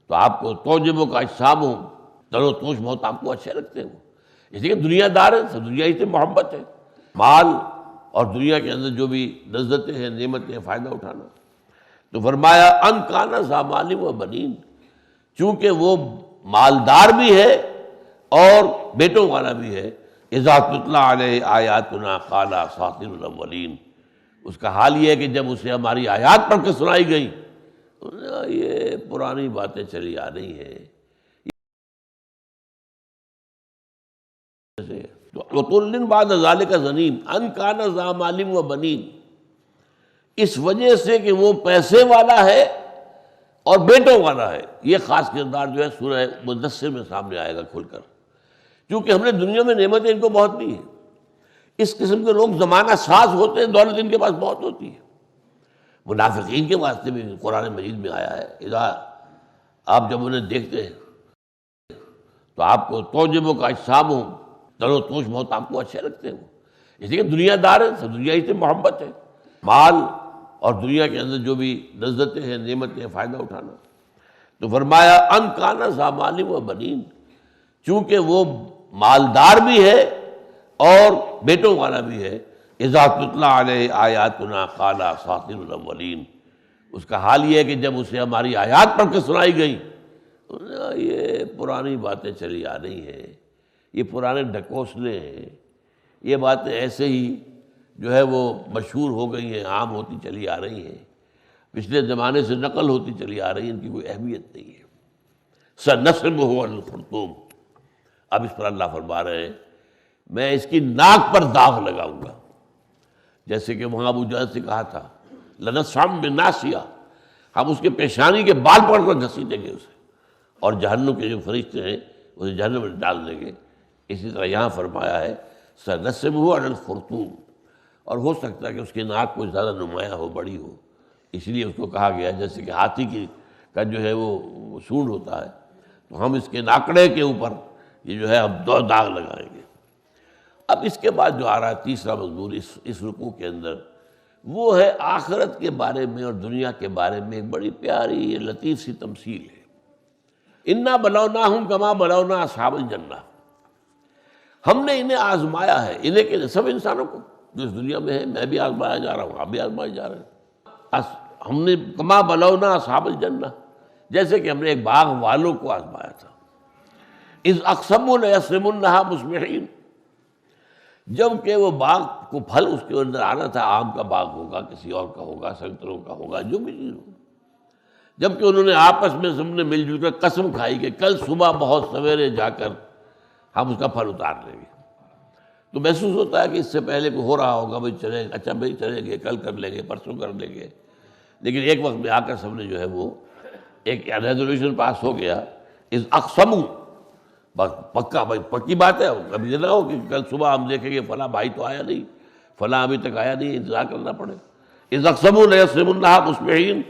تو آپ کو تعجبک اجسامہم، تن و توش بہت آپ کو اچھے لگتے ہیں وہ، اس لیے کہ دنیا دار ہے، دنیا ہی سے محبت ہے، مال اور دنیا کے اندر جو بھی لذتیں ہیں، نعمتیں ہیں، فائدہ اٹھانا۔ تو فرمایا ان کان ذا مال و بنین، چونکہ وہ مالدار بھی ہے اور بیٹوں والا بھی ہے۔ اذا تتلی علیہ آیاتنا قال اساطیر الاولین، اس کا حال یہ ہے کہ جب اسے ہماری آیات پڑھ کے سنائی گئی یہ پرانی باتیں چلی آ رہی ہیں۔ تو عُتُلٍ بَعْدَ ذَلِكَ زَنِيمٍ أَن كَانَ ذَا مَالٍ وَبَنِينَ، اس وجہ سے کہ وہ پیسے والا ہے اور بیٹوں والا ہے۔ یہ خاص کردار جو ہے سورہ مدثر میں سامنے آئے گا کھل کر، کیونکہ ہم نے دنیا میں نعمتیں ان کو بہت دی ہیں۔ اس قسم کے لوگ زمانہ ساز ہوتے ہیں، دولت ان کے پاس بہت ہوتی ہے۔ منافقین کے واسطے بھی قرآن مجید میں آیا ہے، اذا آپ جب انہیں دیکھتے ہیں تو آپ کو توجبوں کا اجسام ہو، تر و توش بہت آپ کو اچھے لگتے ہیں، اس لیے کہ دنیا دار ہے، سب دنیا ہی سے محبت ہے، مال اور دنیا کے اندر جو بھی لذتیں ہیں، نعمتیں ہیں، فائدہ اٹھانا۔ تو فرمایا ان کانا ذا مال و بنین، چونکہ وہ مالدار بھی ہے اور بیٹوں والا بھی ہے۔ اذا تتلی علیہ آیاتنا قال اساطیر الاولین، اس کا حال یہ ہے کہ جب اسے ہماری آیات پڑھ کے سنائی گئی، یہ پرانی باتیں چلی آ رہی ہیں، یہ پرانے ڈھکوسلے ہیں، یہ باتیں ایسے ہی جو ہے وہ مشہور ہو گئی ہیں، عام ہوتی چلی آ رہی ہیں، پچھلے زمانے سے نقل ہوتی چلی آ رہی ہیں، ان کی کوئی اہمیت نہیں ہے۔ سنسمہ علی الخرطوم، اب اس پر اللہ فرما رہے ہیں میں اس کی ناک پر داغ لگاؤں گا، جیسے کہ وہاں ابو جہل سے کہا تھا لنسفعا بالناصیہ، ہم اس کے پیشانی کے بال پکڑ کر گھسیٹیں گے اسے، اور جہنم کے جو فرشتے ہیں اسے جہنم میں ڈال دیں گے۔ اسی طرح یہاں فرمایا ہے سنسمہ علی الخرطوم، اور ہو سکتا ہے کہ اس کی ناک کوئی زیادہ نمایاں ہو، بڑی ہو، اس لیے اس کو کہا گیا جیسے کہ ہاتھی کا جو ہے وہ سونڈ ہوتا ہے، تو ہم اس کے ناکڑے کے اوپر یہ جو ہے ہم دو داغ لگائیں گے۔ اب اس کے بعد جو آ رہا ہے تیسرا مضمون اس رکوع کے اندر، وہ ہے آخرت کے بارے میں اور دنیا کے بارے میں ایک بڑی پیاری لطیف سی تمثیل ہے۔ انا بلوناہم کما بلونا اصحاب الجنہ، ہم نے انہیں آزمایا ہے، انہیں کہ سب انسانوں کو جو اس دنیا میں ہے، میں بھی آزمایا جا رہا ہوں، آپ بھی آزمائے جا رہے ہیں۔ ہم نے کما بلونا اصحاب الجنہ، جیسے کہ ہم نے ایک باغ والوں کو آزمایا تھا۔ اذ اقسموا لیصرمنھا مصبحین، جب کہ وہ باغ کو پھل اس کے اندر آنا تھا، آم کا باغ ہوگا، کسی اور کا ہوگا، سنتروں کا ہوگا، جو بھی چیز ہوگا، جب کہ انہوں نے آپس میں سب نے مل جل کر قسم کھائی کہ کل صبح بہت سویرے جا کر ہم اس کا پھل اتار لیں گے۔ تو محسوس ہوتا ہے کہ اس سے پہلے کو ہو رہا ہوگا بھائی چلے، اچھا بھائی چلیں گے، کل کر لیں گے، پرسوں کر لیں گے، لیکن ایک وقت میں آ کر سب نے جو ہے وہ ایک ریزولوشن پاس ہو گیا، اذ اقسموا، بس پکا بھائی، پکی بات ہے، ابھی یہ نہ ہو کہ کل صبح ہم دیکھیں گے فلاں بھائی تو آیا نہیں، فلاں ابھی تک آیا نہیں، انتظار کرنا پڑے۔ اذ اقسموا لیصرمنھا مصبحین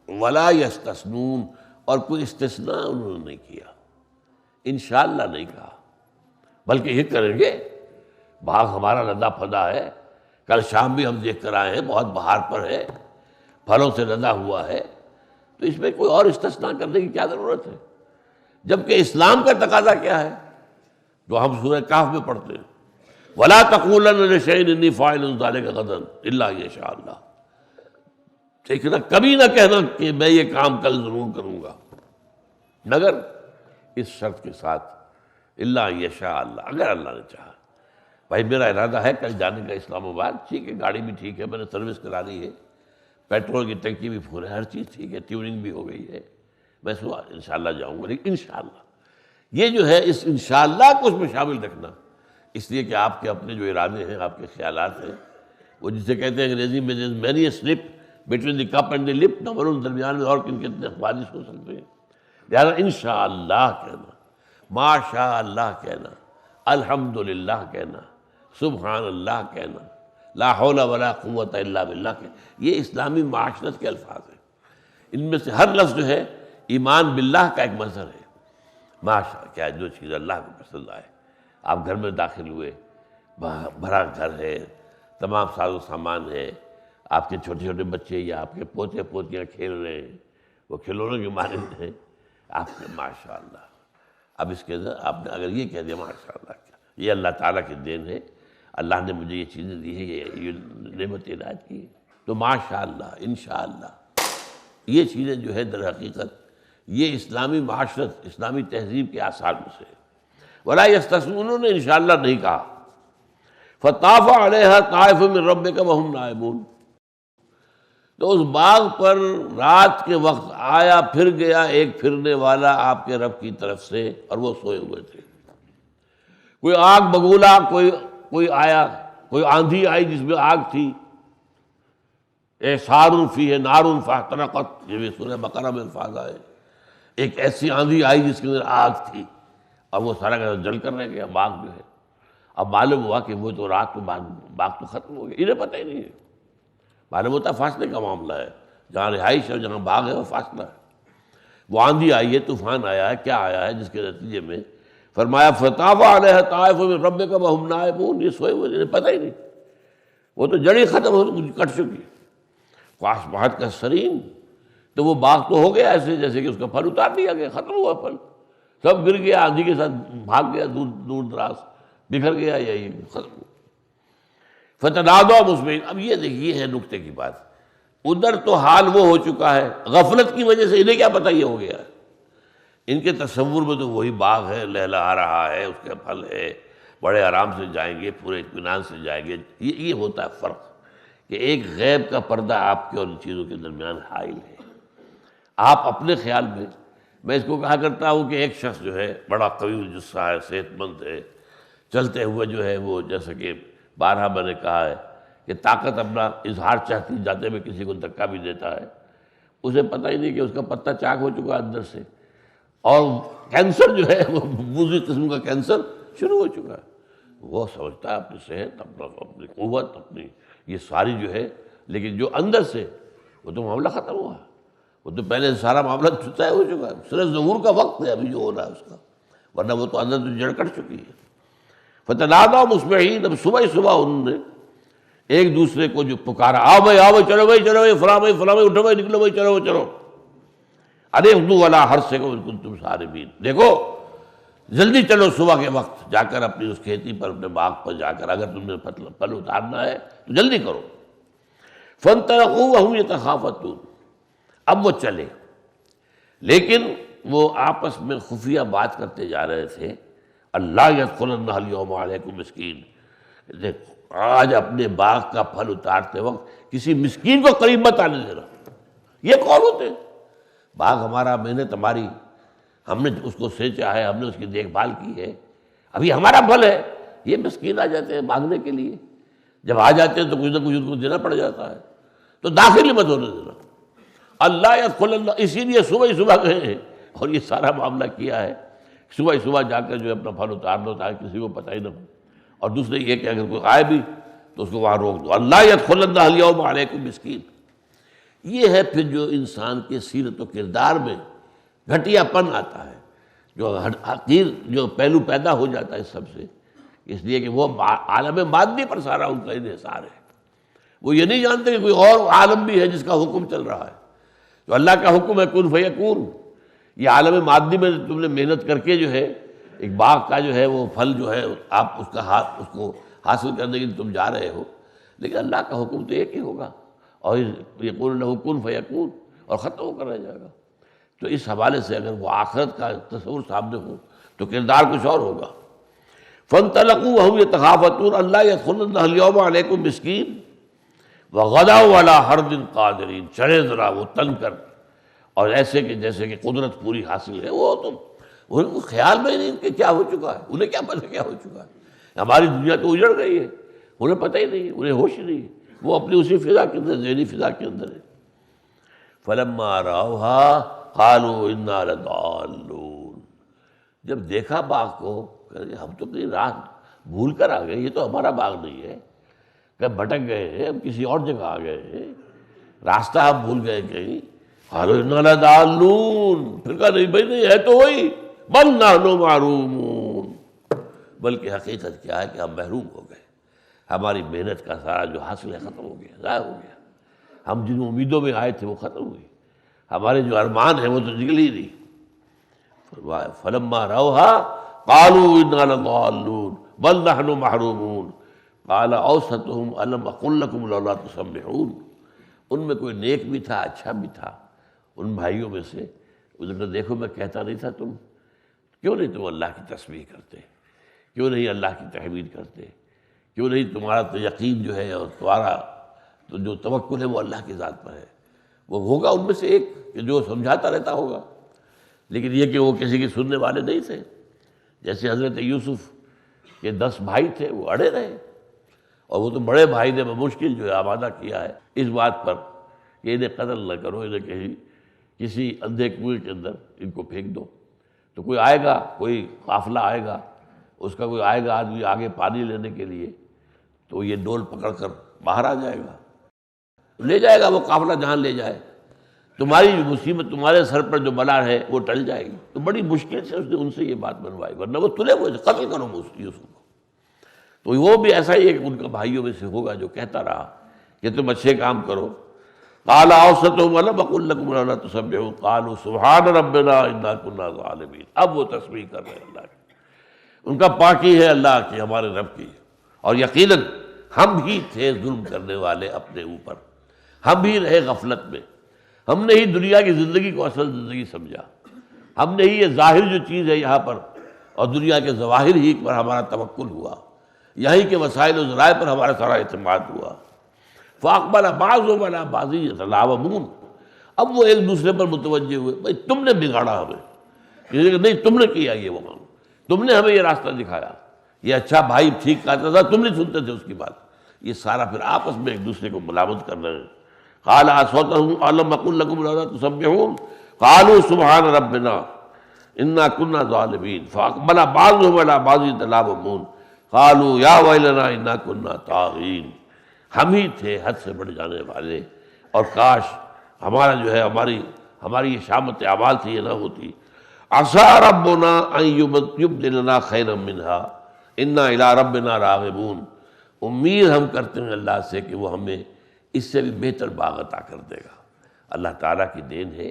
ولا یستثنون، اور کوئی استثناء انہوں نے نہیں کیا، انشاءاللہ نہیں کہا، بلکہ یہ کریں گے، باغ ہمارا لدا پھدا ہے، کل شام بھی ہم دیکھ کر آئے ہیں، بہت بہار پر ہے، پھلوں سے لدا ہوا ہے، تو اس میں کوئی اور استثناء کرنے کی کیا ضرورت ہے؟ جبکہ اسلام کا تقاضا کیا ہے جو ہم سورہ کہف میں پڑھتے ہیں، وَلَا تَقُولَنَّ لِشَيْءٍ إِنِّي فَاعِلٌ ذَلِكَ غَدًا إِلَّا أَن يَشَاءَ اللَّهُ، دیکھنا کبھی نہ کہنا کہ میں یہ کام کل ضرور کروں گا، مگر اس شرط کے ساتھ الا ان یشاء اللہ، اگر اللہ نے چاہا۔ بھائی میرا ارادہ ہے کل جانے کا اسلام آباد، ٹھیک ہے، گاڑی بھی ٹھیک ہے، میں نے سروس کرا لی ہے، پیٹرول کی ٹنکی بھی فل ہے، ہر چیز ٹھیک ہے، ٹیوننگ بھی ہو گئی ہے، میں انشاءاللہ جاؤں گا، لیکن انشاءاللہ یہ جو ہے اس انشاءاللہ کو اس میں شامل رکھنا، اس لیے کہ آپ کے اپنے جو ارادے ہیں، آپ کے خیالات ہیں، وہ جسے کہتے ہیں انگریزی میں many a slip between the cup and the lip, نہ معلوم درمیان میں اور کن کتنے خواہش ہو سکتے ہیں، لہٰذا انشاءاللہ کہنا، ماشاء اللہ کہنا، الحمدللہ کہنا، سبحان اللہ کہنا، لا حول ولا قوت الا باللہ کہنا، یہ اسلامی معاشرت کے الفاظ ہیں۔ ان میں سے ہر لفظ جو ہے ایمان باللہ کا ایک مظہر ہے۔ ماشاء کیا جو چیز اللہ کو پسند آئے، آپ گھر میں داخل ہوئے، بھرا گھر ہے، تمام ساز و سامان ہے، آپ کے چھوٹے چھوٹے بچے یا آپ کے پوتے پوتیاں کھیل رہے ہیں، وہ کھلونوں کے مانند ہیں، آپ نے ماشاء اللہ، اب اس کے اندر آپ نے اگر یہ کہہ دیا ماشاء اللہ، کیا یہ اللہ تعالیٰ کی دین ہے، اللہ نے مجھے یہ چیزیں دی ہیں، یہ نعمت عنایت کی، تو ماشاء اللہ، انشاءاللہ، یہ چیزیں جو ہے در حقیقت یہ اسلامی معاشرت، اسلامی تہذیب کے آثار میں سے۔ ولا یستثنون، انہوں نے انشاءاللہ نہیں کہا۔ فطاف علیہا طائف من ربک وہم نائمون، تو اس باغ پر رات کے وقت آیا پھر گیا ایک پھرنے والا آپ کے رب کی طرف سے، اور وہ سوئے ہوئے تھے۔ کوئی آگ بگولا کوئی آیا، کوئی آندھی آئی جس میں آگ تھی، اعصار فیہ نار فاحترقت، یہ بھی سورہ بقرہ میں الفاظ آئے، ایک ایسی آندھی آئی جس کے اندر آگ تھی اور وہ سارا کا جل کر رہ گیا باغ جو ہے۔ اب معلوم ہوا کہ وہ تو رات میں باغ تو ختم ہو گیا، انہیں پتہ ہی نہیں ہے، معلوم ہوتا فاصلے کا معاملہ ہے، جہاں رہائش ہے جہاں باغ ہے وہ فاصلہ ہے۔ وہ آندھی آئی ہے، طوفان آیا ہے، کیا آیا ہے جس کے نتیجے میں فرمایا فطاف علیہ طائف من ربک وہم نائمون، یہ سوئے ہوئے، انہیں پتہ ہی نہیں، وہ تو جڑی ختم ہو کٹ چکی۔ فاصبحت کالصریم، تو وہ باغ تو ہو گیا ایسے جیسے کہ اس کا پھل اتار دیا گیا، ختم ہوا پھل، سب گر گیا، آندھی کے ساتھ بھاگ گیا دور دور دراز، بکھر گیا، یہی ختم ہوا۔ فتنادوا مصبحین، اب یہ دیکھیے ہے نکتے کی بات، ادھر تو حال وہ ہو چکا ہے، غفلت کی وجہ سے انہیں کیا پتہ یہ ہو گیا ہے، ان کے تصور میں تو وہی باغ ہے، لہلہا رہا ہے، اس کا پھل ہے، بڑے آرام سے جائیں گے، پورے اطمینان سے جائیں گے۔ یہ ہوتا ہے فرق کہ ایک غیب کا پردہ آپ کے اور ان چیزوں کے درمیان حائل ہے۔ آپ اپنے خیال میں اس کو کہا کرتا ہوں کہ ایک شخص جو ہے بڑا قوی الجثہ ہے، صحت مند ہے، چلتے ہوئے جو ہے وہ جیسا کہ بارہا میں نے کہا ہے کہ طاقت اپنا اظہار چاہتی جاتے میں کسی کو دھکا بھی دیتا ہے، اسے پتہ ہی نہیں کہ اس کا پتہ چاک ہو چکا ہے اندر سے، اور کینسر جو ہے وہ موذی قسم کا کینسر شروع ہو چکا ہے۔ وہ سمجھتا ہے اپنی صحت، اپنی قوت، اپنی یہ ساری جو ہے، لیکن جو اندر سے وہ تو معاملہ ختم ہوا، وہ تو پہلے سارا معاملہ طے ہو چکا ہے، صرف ظہور کا وقت ہے ابھی جو ہو رہا ہے اس کا، ورنہ وہ تو اندر تو جڑ کٹ چکی ہے۔ فتنادوا مصبحین، اب صبح انہوں نے ایک دوسرے کو جو پکارا، آؤ بھائی آؤ بھائی، چلو بھائی چلو بھائی، فلاں بھائی اٹھو بھائی، نکلو بھائی، چلو چلو، ارے اغدوا علی حرثکم ان کنتم صارمین، دیکھو جلدی چلو صبح کے وقت جا کر اپنی اس کھیتی پر، اپنے باغ پر جا کر، اگر تم نے پھل اتارنا ہے تو جلدی کرو۔ فانطلقوا وهم يتخافتون، اب وہ چلے، لیکن وہ آپس میں خفیہ بات کرتے جا رہے تھے، اللہ یدخلن اليوم علیکم مسکین، آج اپنے باغ کا پھل اتارتے وقت کسی مسکین کو قریب مت آنے دینا۔ یہ کون ہوتے ہیں؟ باغ ہمارا، محنت ہماری، ہم نے اس کو سینچا ہے، ہم نے اس کی دیکھ بھال کی ہے، ابھی ہمارا پھل ہے، یہ مسکین آ جاتے ہیں مانگنے کے لیے، جب آ جاتے ہیں تو کچھ نہ کچھ ان کو دینا پڑ جاتا ہے، تو داخل ہی مت ہونے دینا۔ اللہ یدخل اللہ، اسی لیے صبح گئے ہیں اور یہ سارا معاملہ کیا ہے، صبح جا کر جو ہے اپنا پھل اتار دو تاکہ کسی کو پتہ ہی نہ ہو، اور دوسرے یہ کہ اگر کوئی آئے بھی تو اس کو وہاں روک دو۔ اللہ یدخل اللہ اليوم علیکم مسکین، یہ ہے پھر جو انسان کے سیرت و کردار میں گھٹیا پن آتا ہے، جو حقیر جو پہلو پیدا ہو جاتا ہے اس سب سے، اس لیے کہ وہ عالم مادی پر سارا ان کا انحصار ہے، وہ یہ نہیں جانتے کہ کوئی اور عالم بھی ہے جس کا حکم چل رہا ہے، جو اللہ کا حکم ہے کن فیکون۔ یہ عالم مادی میں تم نے محنت کر کے جو ہے ایک باغ کا جو ہے وہ پھل جو ہے آپ اس کو حاصل کرنے کے لیے تم جا رہے ہو، لیکن اللہ کا حکم تو ایک ہی ہوگا، اور یقول لہ کن فیکون، اور ختم ہو کر رہ جائے گا۔ تو اس حوالے سے اگر وہ آخرت کا تصور سامنے ہو تو کردار کچھ اور ہوگا۔ فانطلقوا وهم يتخافتون اللہ يدخلن اليوم علیکم مسکین وغدوا علی حرد قادرین، چڑھے ذرا وہ تن کر، اور ایسے کہ جیسے کہ قدرت پوری حاصل ہے، وہ تو ان کو خیال میں نہیں کہ کیا ہو چکا ہے، انہیں کیا پتہ کیا ہو چکا ہے، ہماری دنیا تو اجڑ گئی ہے، انہیں پتہ ہی نہیں، انہیں ہوش ہی نہیں، وہ اپنی اسی فضا کے اندر، ذہنی فضا کے اندر ہے۔ فلما رأوها قالوا انا لضالون، جب دیکھا باغ کو کہ ہم تو کہیں راہ بھول کر آ گئے، یہ تو ہمارا باغ نہیں ہے، کہ بھٹک گئے ہیں، ہم کسی اور جگہ آ گئے ہیں، راستہ ہم بھول گئے کہیں۔ قالوا انا لضالون، پھر کہا نہیں بھائی نہیں ہے تو وہی، بل نحن محرومون، بلکہ حقیقت کیا ہے کہ ہم محروم ہو گئے، ہماری محنت کا سارا جو حاصل ہے ختم ہو گیا، ضائع ہو گیا، ہم جن امیدوں میں آئے تھے وہ ختم ہوئی، ہمارے جو ارمان ہیں وہ تو نکل ہی نہیں۔ فلما رأوها قالوا انا لضالون بل نحن محرومون قال اوسطهم الم اقل لكم لولا تسبحون، ان میں کوئی نیک بھی تھا، اچھا بھی تھا، ان بھائیوں میں سے، اس نے دیکھو میں کہتا نہیں تھا تم کیوں نہیں تم اللہ کی تسبیح کرتے، کیوں نہیں اللہ کی تحمید کرتے، کیوں نہیں تمہارا تو یقین جو ہے اور تمہارا تو جو توکل ہے وہ اللہ کی ذات پر ہے۔ وہ ہوگا ان میں سے ایک کہ جو سمجھاتا رہتا ہوگا، لیکن یہ کہ وہ کسی کی سننے والے نہیں تھے، جیسے حضرت یوسف کے 10 بھائی تھے وہ اڑے رہے، اور وہ تو بڑے بھائی نے بمشکل جو ہے آمادہ کیا ہے اس بات پر کہ انہیں قتل نہ کرو، انہیں کہیں کسی اندھے کنویں کے اندر ان کو پھینک دو، تو کوئی آئے گا، کوئی قافلہ آئے گا، اس کا کوئی آئے گا آدمی آگے پانی لینے کے لیے، تو یہ ڈول پکڑ کر باہر آ جائے گا، لے جائے گا وہ قافلہ جہاں لے جائے، تمہاری مصیبت، تمہارے سر پر جو بلا ہے وہ ٹل جائے گی۔ تو بڑی مشکل سے اس نے ان سے یہ بات بنوائی، ورنہ وہ تلے ہوئے تھے، قتل کرو یوسف کو۔ تو وہ بھی ایسا ہی ایک ان کا بھائیوں میں سے ہوگا جو کہتا رہا کہ تم اچھے کام کرو۔ قال اوسطهم الم اقل لكم لا تسبحوا قالوا سبحان ربنا انا كنا ظالمين۔ اب وہ تسبیح کر رہے ہیں اللہ کی، ان کا پاکی ہے اللہ کی، ہمارے رب کی، اور یقیناً ہم ہی تھے ظلم کرنے والے اپنے اوپر، ہم ہی رہے غفلت میں، ہم نے ہی دنیا کی زندگی کو اصل زندگی سمجھا، ہم نے ہی یہ ظاہر جو چیز ہے یہاں پر اور دنیا کے ظواہر ہی پر ہمارا توکل ہوا، یہیں کے وسائل و ذرائع پر ہمارا سارا اعتماد ہوا۔ فاقبل بعضهم على بعض يتلاومون، اب وہ ایک دوسرے پر متوجہ ہوئے، بھائی تم نے بگاڑا ہمیں، کہ نہیں تم نے کیا یہ، وہ تم نے ہمیں یہ راستہ دکھایا، یہ اچھا بھائی ٹھیک کہتا تھا، تم نہیں سنتے تھے اس کی بات، یہ سارا پھر آپس میں ایک دوسرے کو ملامت کر رہے ہیں۔ قال اصوتهم الم اقل لكم لا تسبحون قالوا سبحان ربنا انا كنا ظالمين فاقبل بعضهم على بعض يتلاومون قالوا یا ویلنا انا كنا طاغین، ہم ہی تھے حد سے بڑھ جانے والے، اور کاش ہمارا جو ہے ہماری یہ شامت اعمال تھی یہ نہ ہوتی۔ عسى ربنا ان يبدلنا خيرا منها انا الى ربنا راغبون، امید ہم کرتے ہیں اللہ سے کہ وہ ہمیں اس سے بھی بہتر باغ عطا کر دے گا۔ اللہ تعالیٰ کی دین ہے،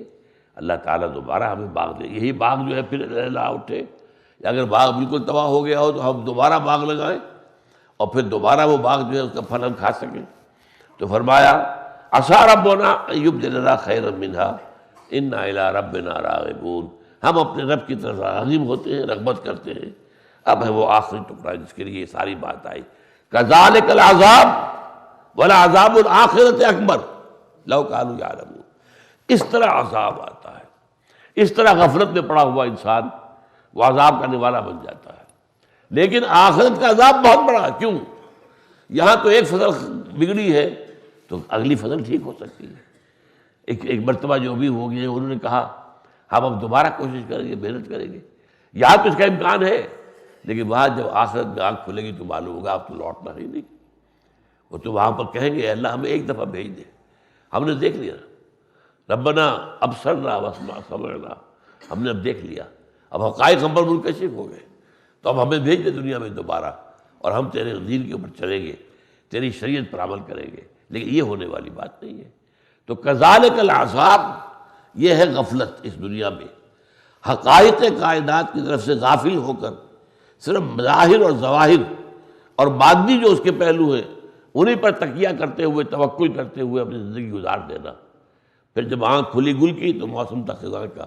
اللہ تعالیٰ دوبارہ ہمیں باغ دے، یہی باغ جو ہے پھر لہلا اٹھے، اگر باغ بالکل تباہ ہو گیا ہو تو ہم دوبارہ باغ لگائیں اور پھر دوبارہ وہ باغ جو ہے اس کا پھل ہم کھا سکیں۔ تو فرمایا عسى ربنا ان يبدلنا خيرا منها انا الى ربنا راغبون، ہم اپنے رب کی طرف راغب ہوتے ہیں، رغبت کرتے ہیں۔ اب ہے وہ آخری ٹکڑا جس کے لیے یہ ساری بات آئی، كذلك العذاب ولعذاب الآخرۃ اکبر لو كانوا يعلمون، اس طرح عذاب آتا ہے، اس طرح غفلت میں پڑا ہوا انسان وہ عذاب کا نوالا بن جاتا ہے، لیکن آخرت کا عذاب بہت بڑا ہے۔ کیوں؟ یہاں تو ایک فصل بگڑی ہے تو اگلی فصل ٹھیک ہو سکتی ہے۔ ایک مرتبہ جو بھی ہو گیا انہوں نے کہا ہم اب دوبارہ کوشش کریں گے، محنت کریں گے، یہاں تو اس کا امکان ہے، لیکن وہاں جب آخرت میں آنکھ کھلے گی تو معلوم ہوگا اب تو لوٹنا ہی نہیں۔ وہ تو وہاں پر کہیں گے اے اللہ ہمیں ایک دفعہ بھیج دے، ہم نے دیکھ لیا، ربنا ابصرنا وسمعنا، ہم نے اب دیکھ لیا، اب حقائق ہم پر منکشف ہو گئے، تو اب ہمیں بھیج دے دنیا میں دوبارہ، اور ہم تیرے دین کے اوپر چلیں گے، تیری شریعت پر عمل کریں گے، لیکن یہ ہونے والی بات نہیں ہے۔ تو کذالک العذاب، یہ ہے غفلت اس دنیا میں، حقائق کائنات کی طرف سے غافل ہو کر صرف مظاہر اور ظواہر اور مادی جو اس کے پہلو ہیں انہی پر تکیہ کرتے ہوئے، توکل کرتے ہوئے اپنی زندگی گزار دینا، پھر جب آنکھ کھلی گل کی تو موسم تھا خزاں کا،